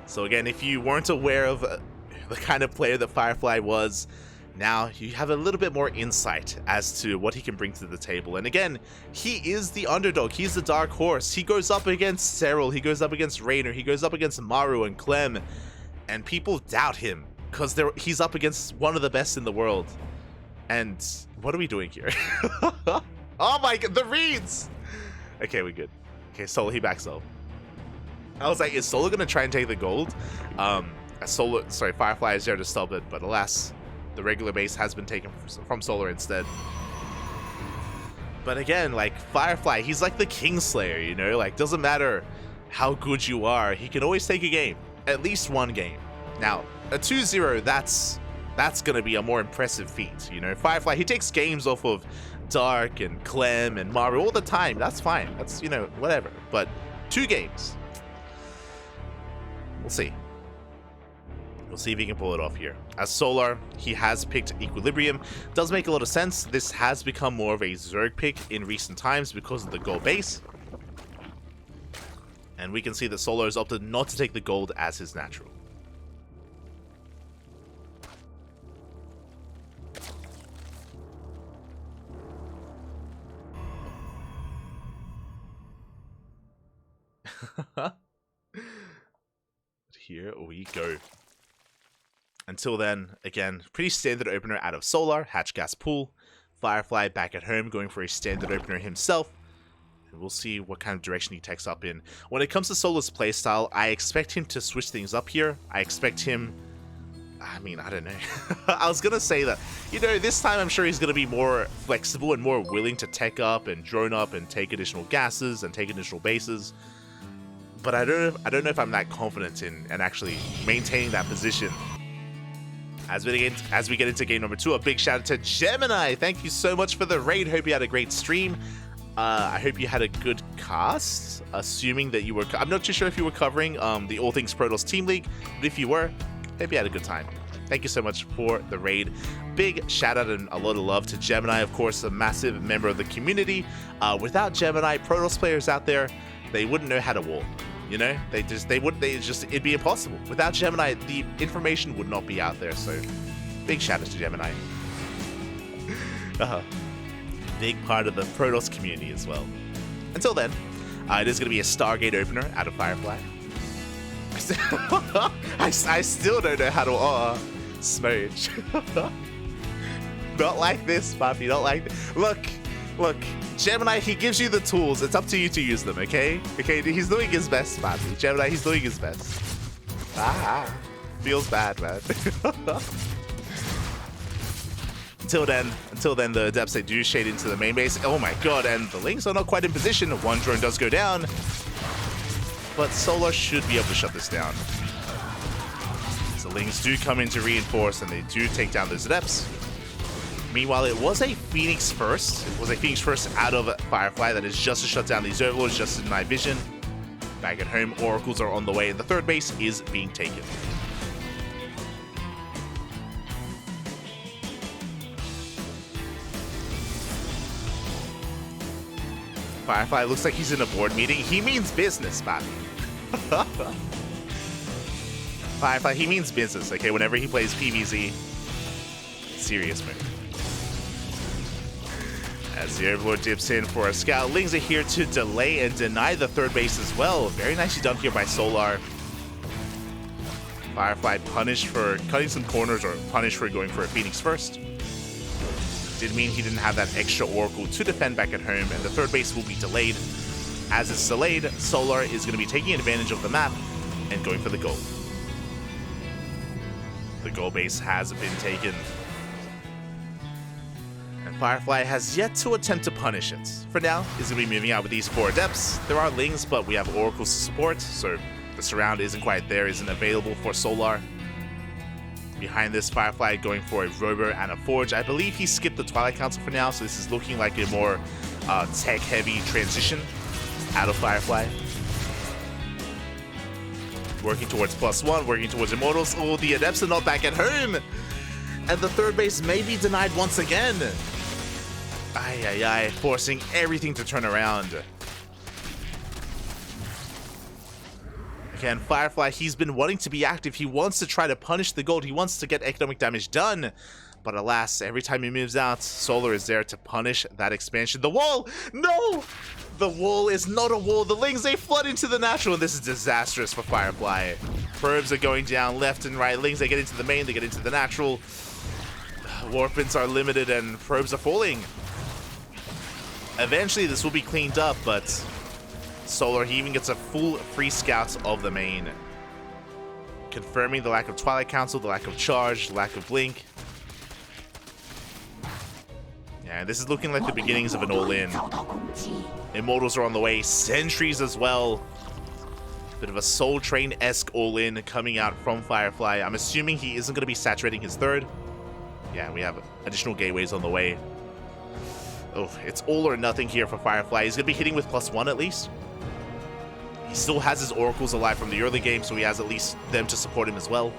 So again, if you weren't aware of the kind of player that Firefly was, now you have a little bit more insight as to what he can bring to the table. And again, he is the underdog. He's the dark horse. He goes up against Cyril. He goes up against Raynor. He goes up against Maru and Clem. And people doubt him because he's up against one of the best in the world. And what are we doing here? Oh my god, the reads! Okay, we good. Okay, Solar, he backs up. I was like, is Solar going to try and take the gold? Firefly is there to stop it, but alas, the regular base has been taken from Solar instead. But again, like, Firefly, he's like the Kingslayer, you know? Like, doesn't matter how good you are, he can always take a game. At least one game. Now, a 2-0, that's gonna be a more impressive feat, you know? Firefly, he takes games off of Dark and Clem and Maru all the time. That's fine. That's, you know, whatever. But 2 games. We'll see. We'll see if he can pull it off here. As Solar, he has picked Equilibrium. Does make a lot of sense. This has become more of a Zerg pick in recent times because of the gold base. And we can see that Solar has opted not to take the gold as his natural. Here we go. Until then, again, pretty standard opener out of Solar, Hatch Gas Pool. Firefly back at home going for a standard opener himself. And we'll see what kind of direction he takes up in. When it comes to Solar's playstyle, I expect him to switch things up here. I expect him... I mean, I don't know. I was going to say that, you know, this time I'm sure he's going to be more flexible and more willing to tech up and drone up and take additional gases and take additional bases. But I don't know if I'm that confident in and actually maintaining that position. As we get into game number 2, a big shout out to Gemini. Thank you so much for the raid. Hope you had a great stream. I hope you had a good cast, assuming that you were... I'm not too sure if you were covering the All Things Protoss Team League, but if you were, hope you had a good time. Thank you so much for the raid. Big shout out and a lot of love to Gemini, of course, a massive member of the community. Without Gemini, Protoss players out there, they wouldn't know how to war. You know, it'd be impossible. Without Gemini, the information would not be out there. So, big shout out to Gemini. Big part of the Protoss community as well. Until then, it is going to be a Stargate opener out of Firefly. I still don't know how to smooch. Not like this, Papi, not like this. Look, Gemini, he gives you the tools. It's up to you to use them, okay? Okay, he's doing his best, Papi. Gemini, he's doing his best. Feels bad, man. Until then, the Adepts, they do shade into the main base. Oh my god, and the Lings are not quite in position. One drone does go down, but Solar should be able to shut this down. So Lings do come in to reinforce, and they do take down those Adepts. Meanwhile, it was a Phoenix first. It was a Phoenix first out of Firefly that is just to shut down these Overlords, just to deny vision. Back at home, Oracles are on the way, and the third base is being taken. Firefly looks like he's in a board meeting. He means business, man. Firefly, he means business, okay? Whenever he plays PvZ, serious move. As the Overlord dips in for a scout, Lings are here to delay and deny the third base as well. Very nicely done here by Solar. Firefly punished for cutting some corners, or punished for going for a Phoenix first. Did mean he didn't have that extra Oracle to defend back at home, and the third base will be delayed. As it's delayed, Solar is going to be taking advantage of the map and going for the goal. The goal base has been taken. And Firefly has yet to attempt to punish it. For now, he's going to be moving out with these 4 Adepts. There are Lings, but we have Oracles to support, so the surround isn't quite there, isn't available for Solar. Behind this, Firefly going for a Robo and a Forge. I believe he skipped the Twilight Council for now, so this is looking like a more tech-heavy transition out of Firefly. Working towards +1, working towards Immortals. Oh, the Adepts are not back at home! And the third base may be denied once again. Ay, forcing everything to turn around. Again, Firefly, he's been wanting to be active. He wants to try to punish the gold. He wants to get economic damage done. But alas, every time he moves out, Solar is there to punish that expansion. The wall! No! The wall is not a wall. The Lings, they flood into the natural, and this is disastrous for Firefly. Probes are going down left and right. Lings, they get into the main, they get into the natural. Warpins are limited, and probes are falling. Eventually, this will be cleaned up, but Solar, he even gets a full free scout of the main. Confirming the lack of Twilight Council, the lack of charge, the lack of blink. Yeah, this is looking like the beginnings of an all-in. Immortals are on the way, sentries as well. Bit of a Soul Train-esque all-in coming out from Firefly. I'm assuming he isn't going to be saturating his third. Yeah, we have additional gateways on the way. Oh, it's all or nothing here for Firefly. He's going to be hitting with +1 at least. He still has his Oracles alive from the early game, so he has at least them to support him as well.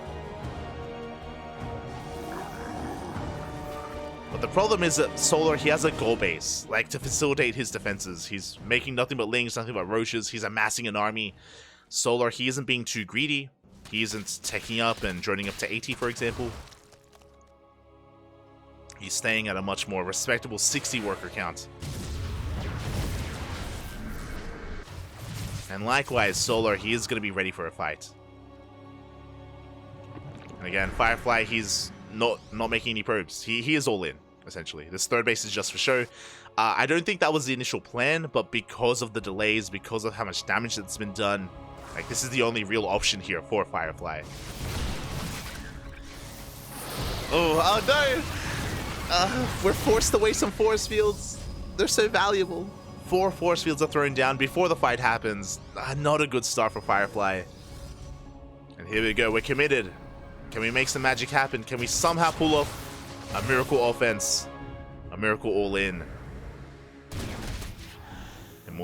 But the problem is that Solar, he has a goal base, like, to facilitate his defenses. He's making nothing but Lings, nothing but Roaches. He's amassing an army. Solar, he isn't being too greedy. He isn't taking up and droning up to 80, for example. He's staying at a much more respectable 60 worker count. And likewise, Solar, he is going to be ready for a fight. And again, Firefly, he's not making any probes. He is all in, essentially. This third base is just for show. I don't think that was the initial plan, but because of the delays, because of how much damage that's been done, like, this is the only real option here for Firefly. Oh no! We're forced away some force fields. They're so valuable. 4 force fields are thrown down before the fight happens. Not a good start for Firefly. And here we go. We're committed. Can we make some magic happen? Can we somehow pull off a miracle offense? A miracle all-in?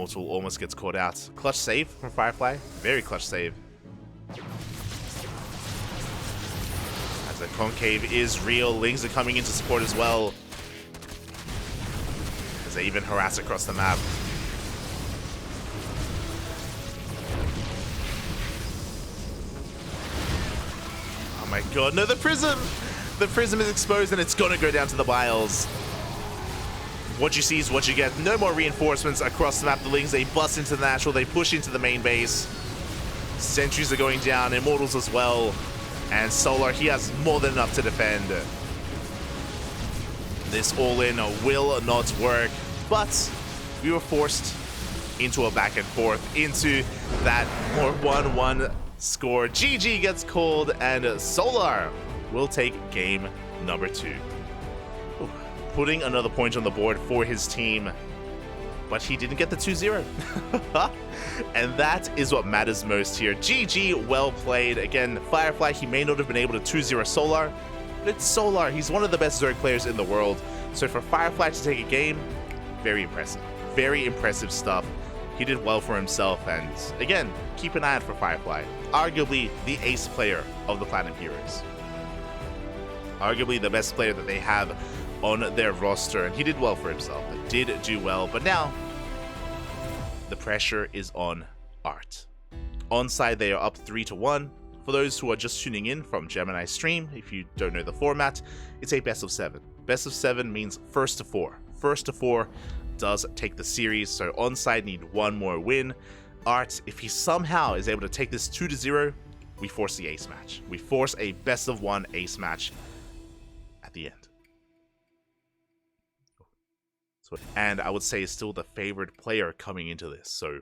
Immortal almost gets caught out. Clutch save from Firefly. Very clutch save. As the concave is real, Lings are coming into support as well. As they even harass across the map. Oh my god, no, the prism! The prism is exposed and it's gonna go down to the biles. What you see is what you get. No more reinforcements across the map. The Lings, they bust into the natural, they push into the main base. Sentries are going down, Immortals as well. And Solar, he has more than enough to defend. This all-in will not work, but we were forced into a back and forth, into that more 1-1 score. GG gets called, and Solar will take game number 2. Ooh, putting another point on the board for his team, but he didn't get the 2-0. And that is what matters most here. GG, well played. Again, Firefly, he may not have been able to 2-0 Solar, but it's Solar. He's one of the best Zerg players in the world. So for Firefly to take a game, very impressive. Very impressive stuff. He did well for himself, and again, keep an eye out for Firefly. Arguably the ace player of the Platinum Heroes. Arguably the best player that they have on their roster, and he did well for himself. Did do well, but now the pressure is on Art. ONSYDE, they are up 3-1. For those who are just tuning in from Gemini stream, if you don't know the format, it's a best of 7. Best of 7 means first to 4. First to 4 does take the series, so ONSYDE need one more win. Art, if he somehow is able to take this 2-0, we force the ace match. We force a best of 1 ace match at the end. And I would say is still the favored player coming into this, so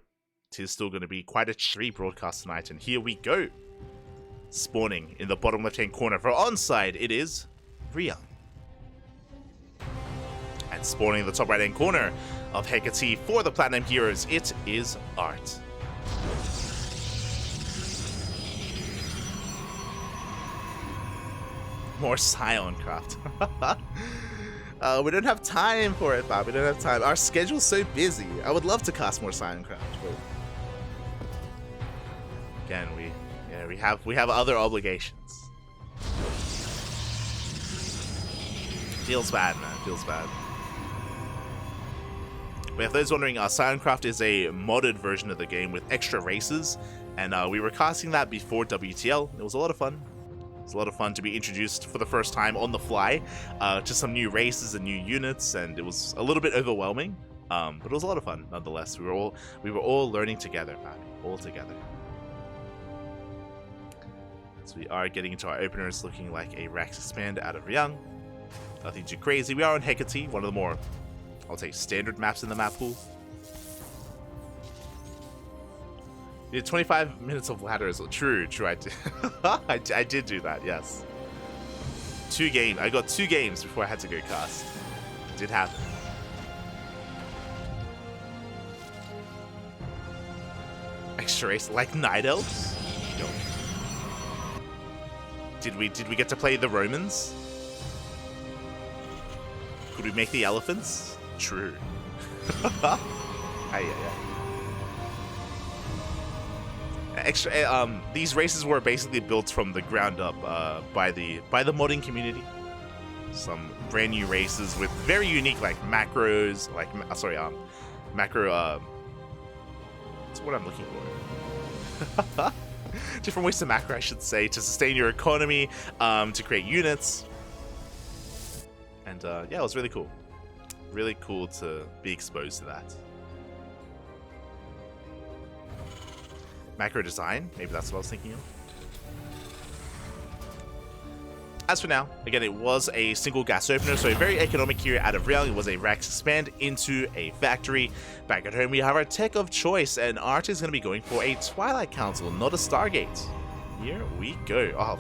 it is still going to be quite a treat broadcast tonight. And here we go. Spawning in the bottom left-hand corner for ONSYDE, it is Ryung. And spawning in the top right-hand corner of Hecate for the Platinum Heroes, it is Art. More StarCraft. We don't have time for it, Bob. We don't have time. Our schedule's so busy. I would love to cast more StarCraft, but again, we have other obligations. Feels bad, man. Feels bad. But if those wondering, StarCraft is a modded version of the game with extra races, and we were casting that before WTL. It was a lot of fun. It's a lot of fun to be introduced for the first time on the fly to some new races and new units, and it was a little bit overwhelming, but it was a lot of fun nonetheless. We were all learning together, man, all together. So we are getting into our openers, looking like a Rax Expand out of Ryung. Nothing too crazy. We are on Hecate, one of the more, I'll say, standard maps in the map pool. Yeah, 25 minutes of ladders. True, I did. I did do that, yes. 2 games. I got 2 games before I had to go cast. It did happen. Extra race like Night Elves? Yo. Did we get to play the Romans? Could we make the elephants? True. Yeah. Extra. These races were basically built from the ground up by the modding community. Some brand new races with very unique like macros, like macro. That's what I'm looking for. Different ways to macro, I should say, to sustain your economy, to create units, and yeah, it was really cool. Really cool to be exposed to that. Macro design, maybe that's what I was thinking of. As for now, again, it was a single gas opener, so a very economic here out of Ryung. It was a Rax Expand into a factory. Back at home, we have our tech of choice, and Art is going to be going for a Twilight Council, not a Stargate. Here we go. Oh,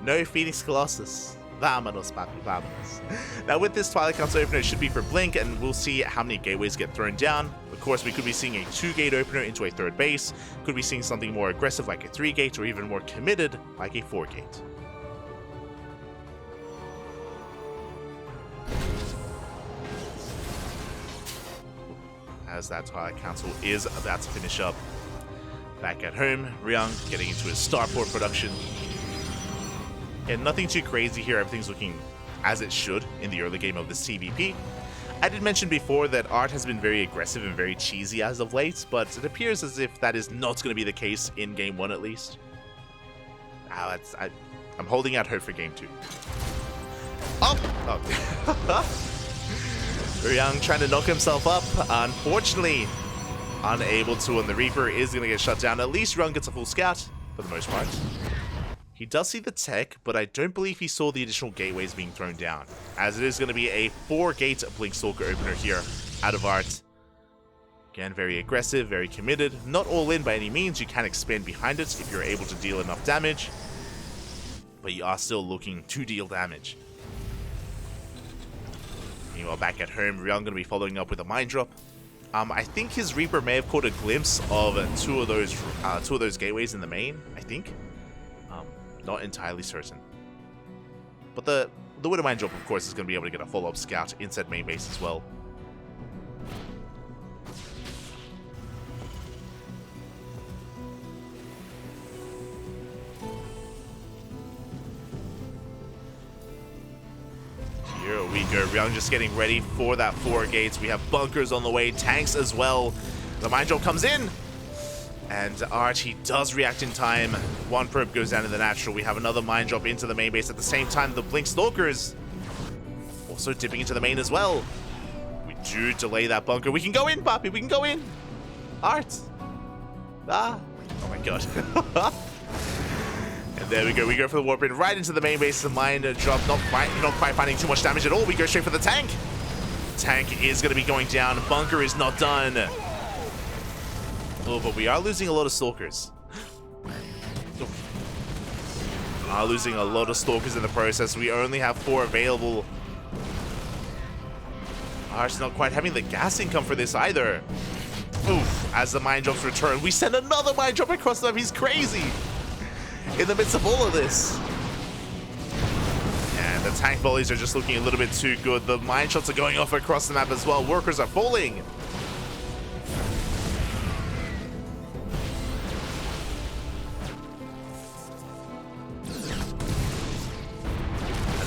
no Phoenix Colossus. Vamonos, papi, vamonos. Now, with this Twilight Council opener, it should be for Blink, and we'll see how many gateways get thrown down. Of course, we could be seeing a 2-gate opener into a 3rd base. Could be seeing something more aggressive like a 3-gate, or even more committed like a 4-gate. as that Twilight Council is about to finish up. Back at home, Ryung getting into his starport production. And nothing too crazy here, everything's looking as it should in the early game of this TVP. I did mention before that art has been very aggressive and very cheesy as of late, but it appears as if that is not going to be the case in Game 1 at least. I'm holding out hope for Game 2. Oh! Ryung trying to knock himself up, unfortunately unable to, and the Reaper is going to get shut down. At least Ryung gets a full scout, for the most part. He does see the tech, but I don't believe he saw the additional gateways being thrown down, as it is going to be a 4-gate Blink Stalker opener here out of art. Again, very aggressive, very committed. Not all in by any means, you can expand behind it if you're able to deal enough damage, but you are still looking to deal damage. Meanwhile, back at home, Ryung going to be following up with a Mind Drop. I think his Reaper may have caught a glimpse of two of those gateways in the main, I think. Not entirely certain. But the Widow Mind Drop, of course, is going to be able to get a follow-up scout inside main base as well. Here we go. Ryung just getting ready for that 4 gates. We have bunkers on the way, tanks as well. The Mind Drop comes in. And Art, he does react in time. 1 probe goes down to the natural. We have another Mind Drop into the main base. At the same time, the Blink Stalkers also dipping into the main as well. We do delay that bunker. We can go in, Papi. We can go in. Art. Ah. Oh my god. And there we go. We go for the warp in right into the main base. The Mind Drop not quite finding too much damage at all. We go straight for the tank. Tank is going to be going down. Bunker is not done. Oh, but we are losing a lot of Stalkers. We are losing a lot of Stalkers in the process. We only have 4 available. Art's not quite having the gas income for this either. Oof, as the Mind Drops return, we send another Mind Drop across the map. He's crazy. In the midst of all of this. And the tank volleys are just looking a little bit too good. The Mind Shots are going off across the map as well. Workers are falling.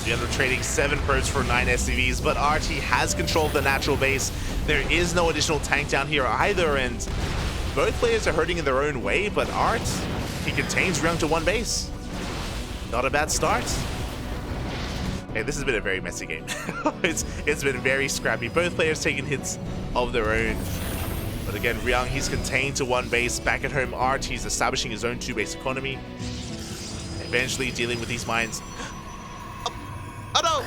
We end up trading 7 probes for 9 SCVs, but RT has control of the natural base. There is no additional tank down here either, and both players are hurting in their own way, but Art, he contains Ryung to 1 base. Not a bad start. Hey, this has been a very messy game. It's been very scrappy. Both players taking hits of their own. But again, Ryung, he's contained to 1 base. Back at home, Art, he's establishing his own 2-base economy. Eventually dealing with these mines. Oh no!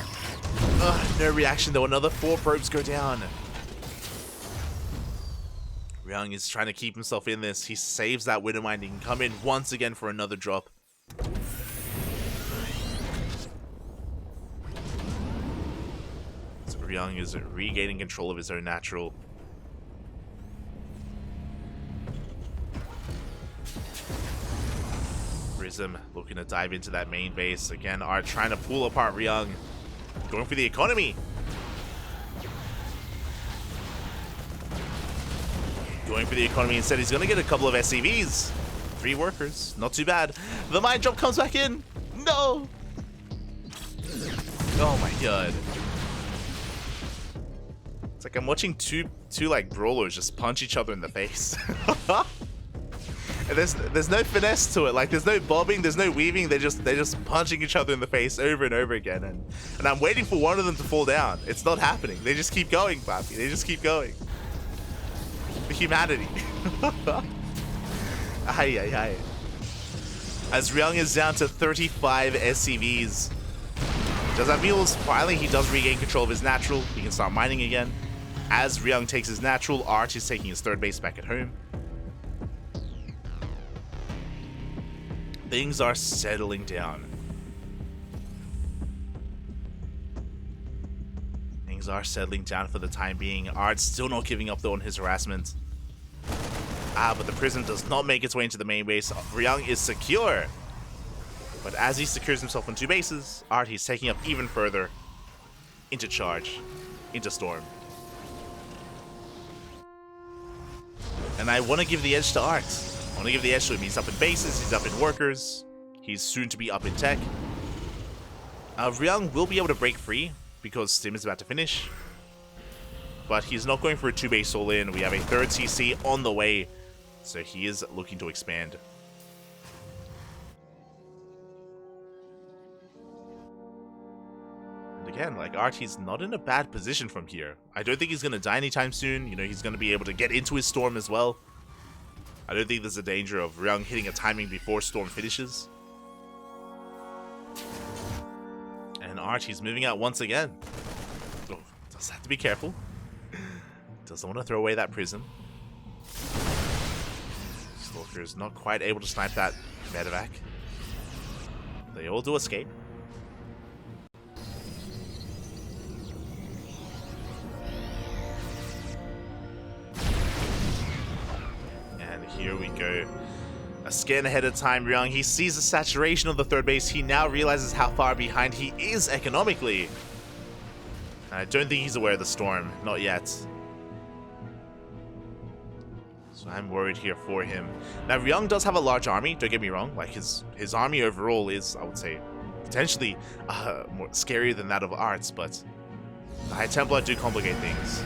No reaction though, another 4 probes go down. Ryung is trying to keep himself in this. He saves that Widow Mine. He can come in once again for another drop. So Ryung is regaining control of his own natural. Prism looking to dive into that main base. Again, Art trying to pull apart Ryung. Going for the economy. Going for the economy instead. He's going to get a couple of SCVs. 3 workers. Not too bad. The Mind Drop comes back in. No! Oh my god. It's like I'm watching two like brawlers just punch each other in the face. And there's no finesse to it. Like there's no bobbing, there's no weaving. They're just punching each other in the face over and over again. And I'm waiting for one of them to fall down. It's not happening. They just keep going, Papi. They just keep going. The humanity. Aye, aye, aye. As Ryung is down to 35 SCVs. Does that mean finally he does regain control of his natural? He can start mining again. As Ryung takes his natural, Art is taking his 3rd base back at home. Things are settling down. Things are settling down for the time being. Art's still not giving up though on his harassment. But the Prism does not make its way into the main base. Ryung is secure. But as he secures himself on 2 bases, Art, he's taking up even further into Charge, into Storm. And I want to give the edge to Art. I want to give the edge to him. He's up in bases, he's up in workers, he's soon to be up in tech. Ryung will be able to break free because Stim is about to finish. But he's not going for a 2-base all-in. We have a third CC on the way, so he is looking to expand. And again, like, Art, he's not in a bad position from here. I don't think he's going to die anytime soon. You know, he's going to be able to get into his Storm as well. I don't think there's a danger of Ryung hitting a timing before Storm finishes. And Art, he's moving out once again. Oh, does have to be careful. Doesn't want to throw away that prism. Stalker is not quite able to snipe that medevac. They all do escape. And here we go. A scan ahead of time, Ryung. He sees the saturation of the third base. He now realizes how far behind he is economically. I don't think he's aware of the storm. Not yet. So I'm worried here for him. Now, Ryung does have a large army. Don't get me wrong. Like, his army overall is, I would say, potentially more scarier than that of Art's, but the High Templar do complicate things.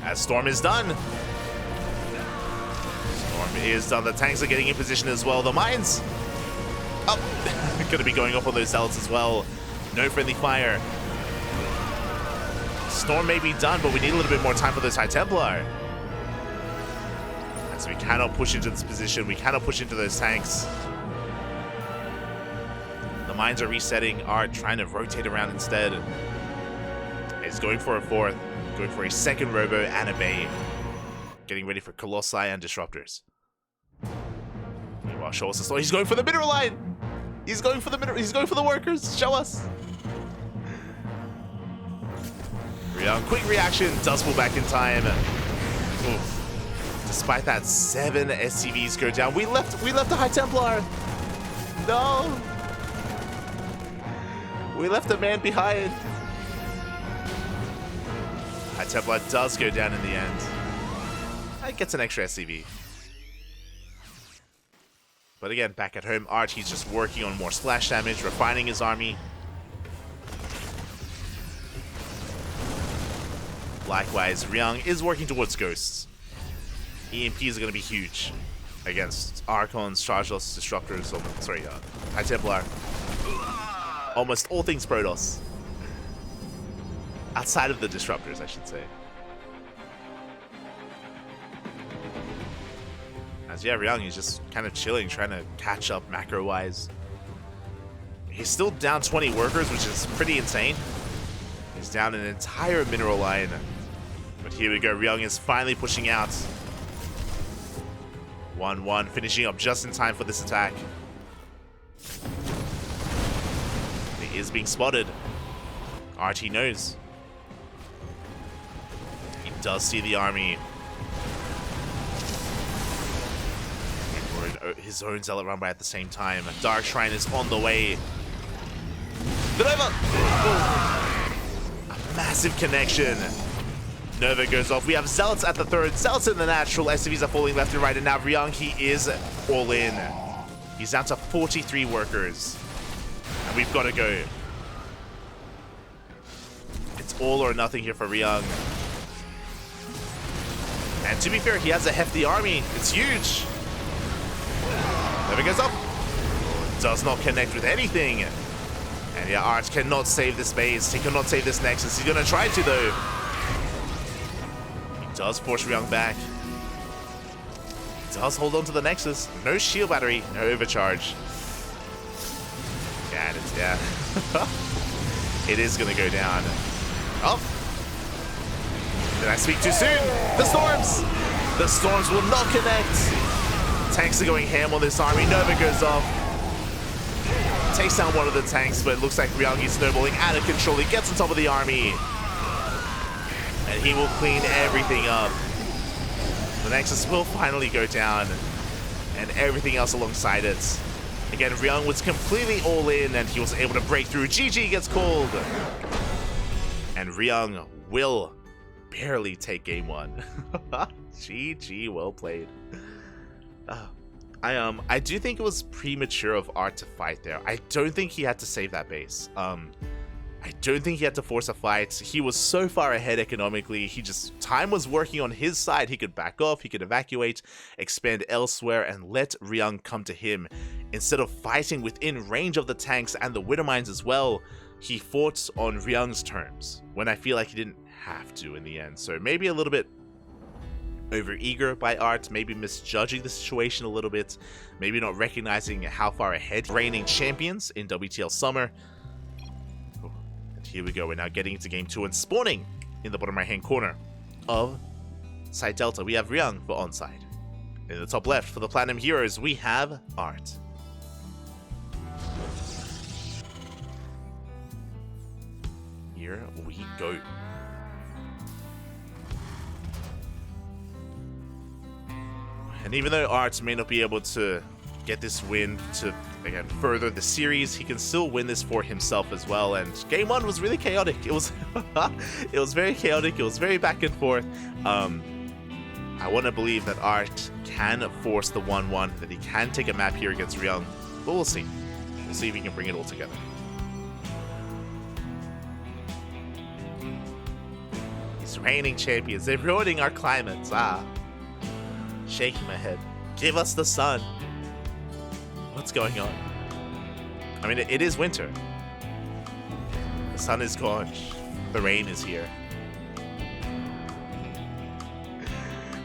As Storm is done. Is done. The tanks are getting in position as well. The mines, oh, gonna be going off on those zealots as well. No friendly fire. Storm may be done, but we need a little bit more time for those High Templar. As we cannot push into this position, we cannot push into those tanks. The mines are resetting. Art trying to rotate around instead. He's going for a fourth, going for a second robo and a bay. Getting ready for Colossi and Disruptors. Meanwhile, show us the story. He's going for the mineral line! He's going for the mineral. He's going for the workers. Show us. Ryung, quick reaction, does pull back in time. Oof. Despite that, 7 SCVs go down. We left the High Templar. No. We left a man behind. High Templar does go down in the end. It gets an extra SCV. But again, back at home, Art, he's just working on more splash damage, refining his army. Likewise, Ryung is working towards ghosts. EMPs are going to be huge against Archons, Chargeless, Disruptors, High Templar. Almost all things Protoss. Outside of the Disruptors, I should say. As yeah, Ryung is just kind of chilling, trying to catch up macro-wise. He's still down 20 workers, which is pretty insane. He's down an entire mineral line. But here we go, Ryung is finally pushing out. 1-1, finishing up just in time for this attack. He is being spotted. RT knows. He does see the army. His own Zealot run by at the same time. Dark Shrine is on the way. The Nova! A massive connection. Nova goes off. We have Zealots at the third. Zealots in the natural. SCVs are falling left and right. And now Ryung, he is all in. He's down to 43 workers. And we've got to go. It's all or nothing here for Ryung. And to be fair, he has a hefty army. It's huge. Nova goes up. Does not connect with anything. And yeah, Art cannot save this base. He cannot save this Nexus. He's going to try to, though. He does force Ryung back. He does hold on to the Nexus. No shield battery. No overcharge. Yeah, yeah. It is going to go down. Oh. Did I speak too soon? The Storms! The Storms will not connect. Tanks are going ham on this army. Nova goes off. Takes down one of the tanks, but it looks like Ryung is snowballing out of control. He gets on top of the army. And he will clean everything up. The Nexus will finally go down. And everything else alongside it. Again, Ryung was completely all in, and he was able to break through. GG gets called. And Ryung will barely take game 1. GG, well played. I do think it was premature of Art to fight there. I don't think he had to save that base. I don't think he had to force a fight. He was so far ahead economically. Time was working on his side. He could back off, he could evacuate, expand elsewhere, and let Ryung come to him. Instead of fighting within range of the tanks and the Widow Mines as well, he fought on Ryung's terms, when I feel like he didn't have to in the end. So maybe a little bit over-eager by Art, maybe misjudging the situation a little bit, maybe not recognizing how far ahead reigning champions in WTL Summer. Here we go, we're now getting into game 2 and spawning in the bottom right hand corner of Side Delta. We have Ryung for ONSYDE. In the top left for the Platinum Heroes, we have Art. Here we go. And even though Art may not be able to get this win to, again, further the series, he can still win this for himself as well. And game 1 was really chaotic. It was it was very chaotic. It was very back and forth. I want to believe that Art can force the 1-1, that he can take a map here against Ryung, but we'll see. We'll see if he can bring it all together. These reigning champions, they're ruining our climates. Shaking my head. Give us the sun. What's going on? I mean, it is winter. The sun is gone. The rain is here.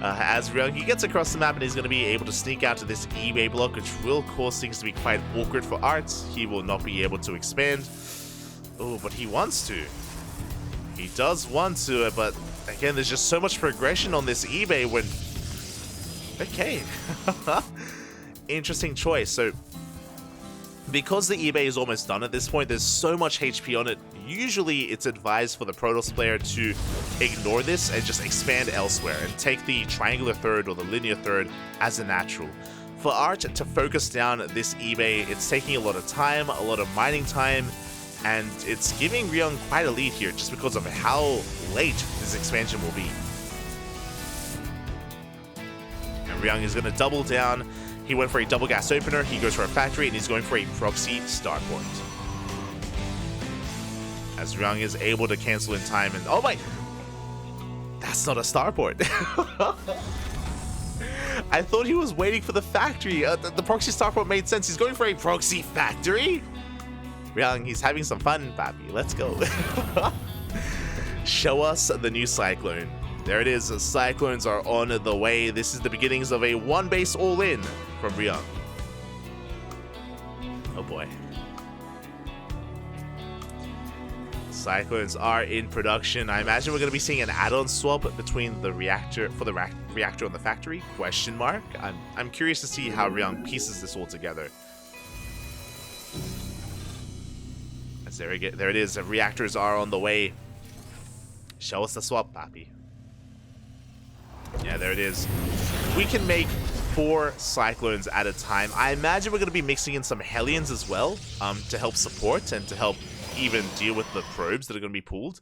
As Ryung, he gets across the map and he's going to be able to sneak out to this eBay block, which will cause things to be quite awkward for Art. He will not be able to expand. Oh, but he wants to. He does want to, but again, there's just so much progression on this eBay when... Okay. Interesting choice. So, because the eBay is almost done at this point, there's so much HP on it. Usually, it's advised for the Protoss player to ignore this and just expand elsewhere and take the triangular third or the linear third as a natural. For Art to focus down this eBay, it's taking a lot of time, a lot of mining time, and it's giving Ryung quite a lead here just because of how late this expansion will be. And Ryung is going to double down. He went for a double gas opener, he goes for a factory, and he's going for a proxy starport. As Ryung is able to cancel in time, and oh my! That's not a starport. I thought he was waiting for the factory. The proxy starport made sense. He's going for a proxy factory? Ryung, he's having some fun, papi. Let's go. Show us the new Cyclone. There it is, the Cyclones are on the way. This is the beginnings of a one base all-in from Ryung. Oh boy. Cyclones are in production. I imagine we're going to be seeing an add-on swap between the reactor, for the reactor and the factory? Question mark. I'm curious to see how Ryung pieces this all together. As there it is, the reactors are on the way. Show us the swap, papi. Yeah, there it is. We can make 4 Cyclones at a time. I imagine we're going to be mixing in some Hellions as well, to help support and to help even deal with the probes that are going to be pulled.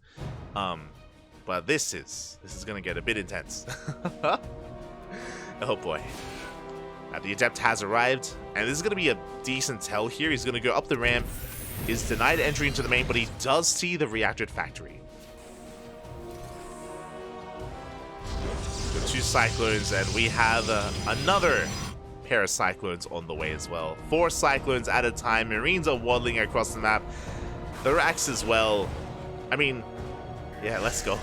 But this is going to get a bit intense. Oh boy. Now the Adept has arrived, and this is going to be a decent tell here. He's going to go up the ramp, is denied entry into the main, but he does see the reactor factory. 2 Cyclones, and we have another pair of Cyclones on the way as well. 4 Cyclones at a time. Marines are waddling across the map. The racks as well. I mean, yeah, let's go.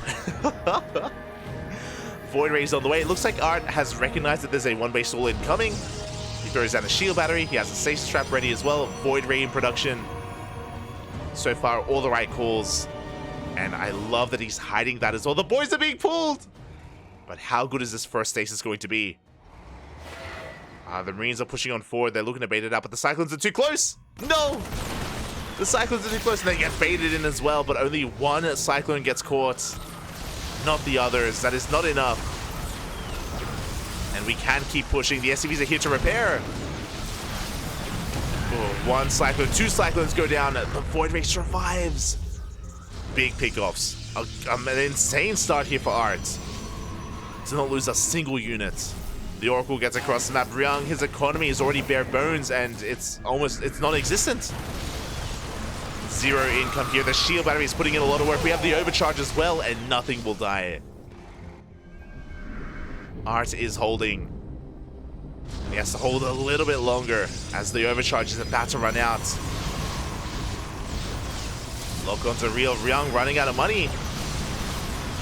Void Ray is on the way. It looks like Art has recognized that there's a one-base all-in coming. He throws down a shield battery. He has a stasis trap ready as well. Void Ray in production. So far, all the right calls. And I love that he's hiding that as well. The boys are being pulled! But how good is this first stasis going to be? The Marines are pushing on forward. They're looking to bait it out, but the Cyclones are too close. No! The Cyclones are too close, and they get baited in as well, but only one Cyclone gets caught. Not the others. That is not enough. And we can keep pushing. The SCVs are here to repair. Oh, 1 Cyclone, 2 Cyclones go down. The Void Ray survives. Big pickoffs. An insane start here for Art. Does not lose a single unit. The Oracle gets across the map. Ryung, his economy is already bare bones, and it's non-existent. Zero income here. The shield battery is putting in a lot of work. We have the overcharge as well, and nothing will die. Art is holding. He has to hold a little bit longer as the overcharge is about to run out. Lock onto Ryung running out of money.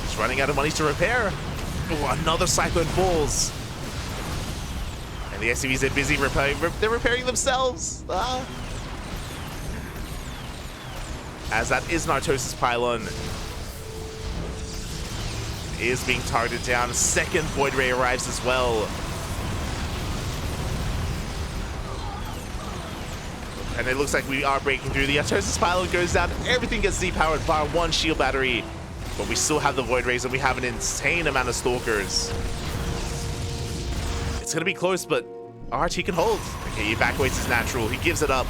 He's running out of money to repair. Oh, another Cyclone falls. And the SCVs are busy repairing. They're repairing themselves. Ah. As that is Nartosis Pylon. Is being targeted down. Second Void Ray arrives as well. And it looks like we are breaking through. The Nartosis Pylon goes down. Everything gets depowered bar one shield battery. But we still have the Void Rays and we have an insane amount of Stalkers. It's going to be close, but Art, he can hold. Okay, he evacuates his natural. He gives it up.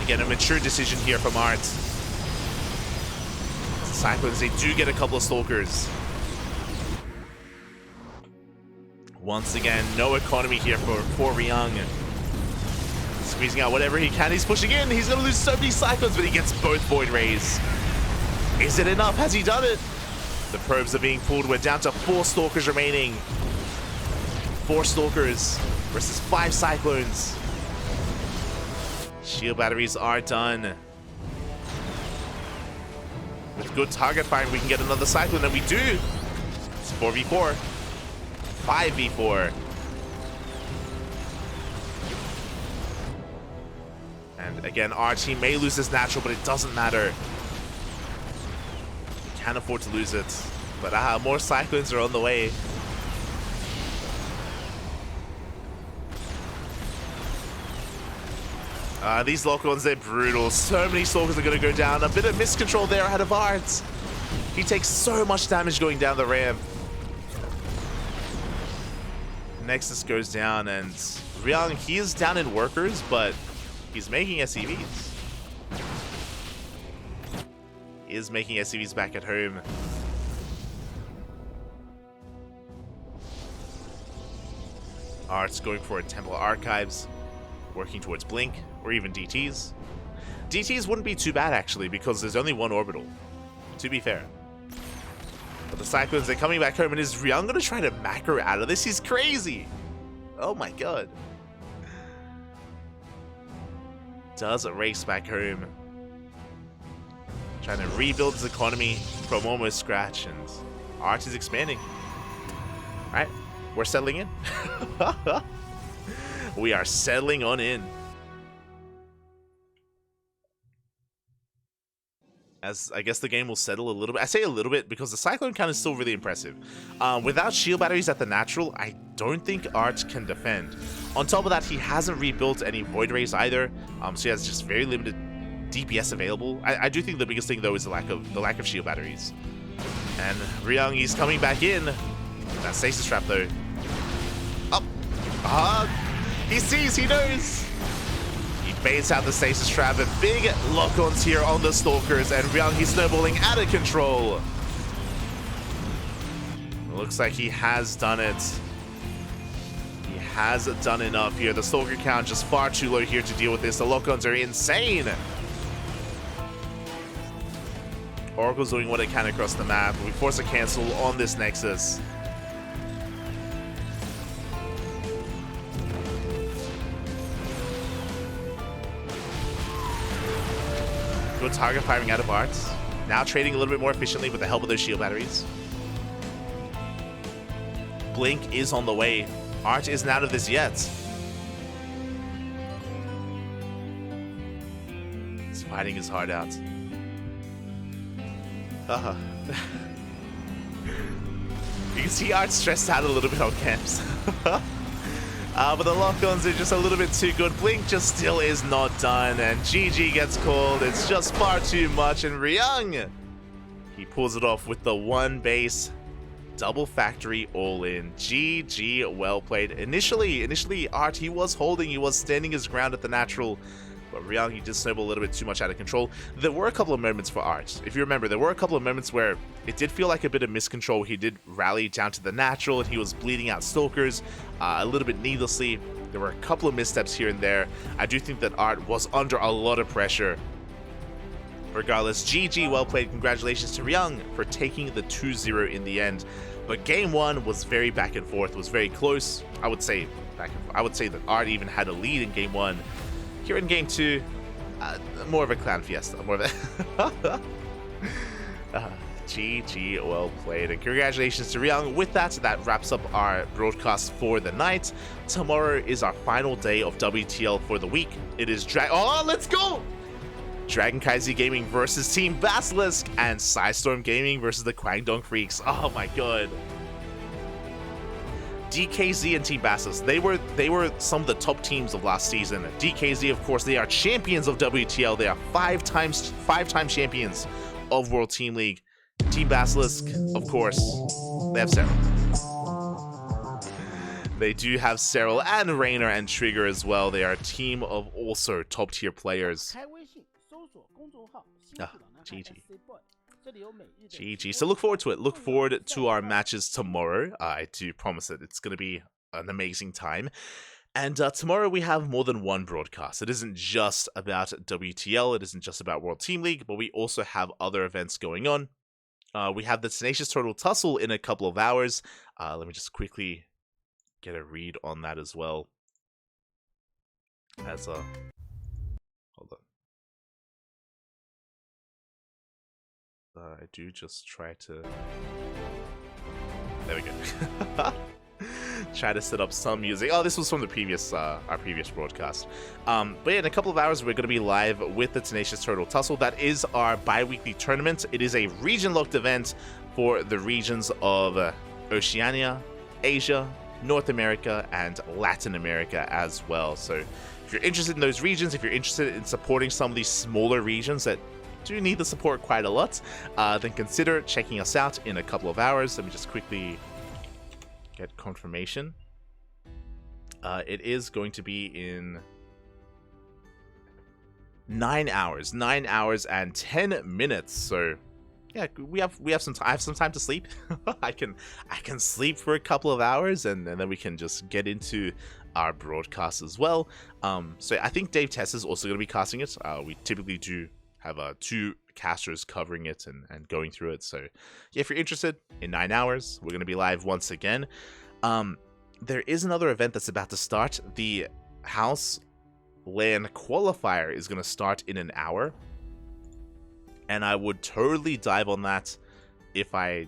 Again, a mature decision here from Art. Cyclones, they do get a couple of Stalkers. Once again, no economy here for Ryung. Squeezing out whatever he can. He's pushing in. He's going to lose so many Cyclones, but he gets both Void Rays. Is it enough? Has he done it? The probes are being pulled. We're down to 4 Stalkers remaining. 4 Stalkers versus 5 Cyclones. Shield batteries are done. With good target firing, we can get another Cyclone, and we do. It's 4v4. 5v4. And again, our team may lose this natural, but it doesn't matter. We can't afford to lose it. But more Cyclones are on the way. These lock-ons, they're brutal. So many Stalkers are going to go down. A bit of miscontrol there ahead of Art. He takes so much damage going down the ramp. Nexus goes down, and Ryung, he is down in workers, but he's making SCVs. He is making SCVs back at home. Art's going for a Temple Archives, working towards Blink, or even DTs. DTs wouldn't be too bad, actually, because there's only one orbital, to be fair. But the Cyclones, they're coming back home, and is Ryung going to try to macro out of this? He's crazy! Oh my god. Does a race back home. Trying to rebuild his economy from almost scratch, and Art is expanding. Alright, we're settling in. We are settling on in. As I guess the game will settle a little bit. I say a little bit because the Cyclone count is still really impressive. Without shield batteries at the natural, I don't think Art can defend. On top of that, he hasn't rebuilt any Void Rays either, so he has just very limited DPS available. I do think the biggest thing though is the lack of shield batteries. And Ryung, he's coming back in. That stasis trap though. Up. He sees, he knows. He baits out the stasis trap, and big lock-ons here on the Stalkers, and Ryung, he's snowballing out of control. Looks like he has done it. He has done enough here. The Stalker count just far too low here to deal with this. The lock-ons are insane. Oracle's doing what it can across the map. We force a cancel on this Nexus. Good target firing out of Art. Now trading a little bit more efficiently with the help of those shield batteries. Blink is on the way. Art isn't out of this yet. He's fighting his heart out. You can see Art stressed out a little bit on camps. But the lock-ons are just a little bit too good. Blink just still is not done, and GG gets called. It's just far too much, and Ryung, he pulls it off with the one base, double factory all-in. GG, well played. Initially, Art, he was holding, he was standing his ground at the natural, But Ryung, he did snowball a little bit too much out of control. There were a couple of moments for Art. If you remember, there were a couple of moments where it did feel like a bit of miscontrol. He did rally down to the natural, and he was bleeding out Stalkers a little bit needlessly. There were a couple of missteps here and there. I do think that Art was under a lot of pressure. Regardless, GG, well played. Congratulations to Ryung for taking the 2-0 in the end. But game 1 was very back and forth, was very close. I would say that Art even had a lead in game 1. Here in game 2, more of a clown fiesta, more of a GG, well played, and congratulations to Ryung. With that, that wraps up our broadcast for the night. Tomorrow is our final day of WTL for the week. It is let's go! Dragon Kaiser Gaming versus Team Basilisk, and Psystorm Gaming versus the Kwangdong Freaks. Oh my god. DKZ and Team Basilisk, they were some of the top teams of last season. DKZ, of course, they are champions of WTL. They are five-time champions of World Team League. Team Basilisk, of course, they have Cyril. They do have Cyril and Rainer and Trigger as well. They are a team of also top-tier players. GG. GG. So look forward to it. Look forward to our matches tomorrow. I do promise it. It's going to be an amazing time. And tomorrow we have more than one broadcast. It isn't just about WTL. It isn't just about World Team League, but we also have other events going on. We have the Tenacious Turtle Tussle in a couple of hours. Let me just quickly get a read on that as well. Hold on. I do just try to... There we go. Try to set up some music. Oh, this was from the previous, our previous broadcast. But yeah, in a couple of hours, we're going to be live with the Tenacious Turtle Tussle. That is our bi-weekly tournament. It is a region-locked event for the regions of Oceania, Asia, North America, and Latin America as well. So if you're interested in those regions, if you're interested in supporting some of these smaller regions that do need the support quite a lot, then consider checking us out in a couple of hours. Let me just quickly get confirmation. It is going to be in 9 hours and 10 minutes. So yeah, we have some time. I have some time to sleep. I can sleep for a couple of hours, and then we can just get into our broadcast as well. So I think Dave Tess is also going to be casting it. We typically do have 2 casters covering it and going through it. So yeah, if you're interested, in 9 hours, we're going to be live once again. There is another event that's about to start. The House LAN qualifier is going to start in an hour. And I would totally dive on that if I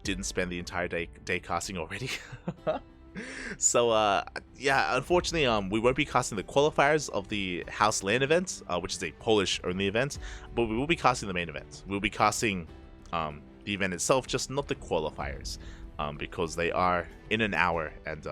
didn't spend the entire day casting already. So yeah, unfortunately, we won't be casting the qualifiers of the House LAN event, which is a Polish-only event, but we will be casting the main event. We'll be casting the event itself, just not the qualifiers, because they are in an hour, and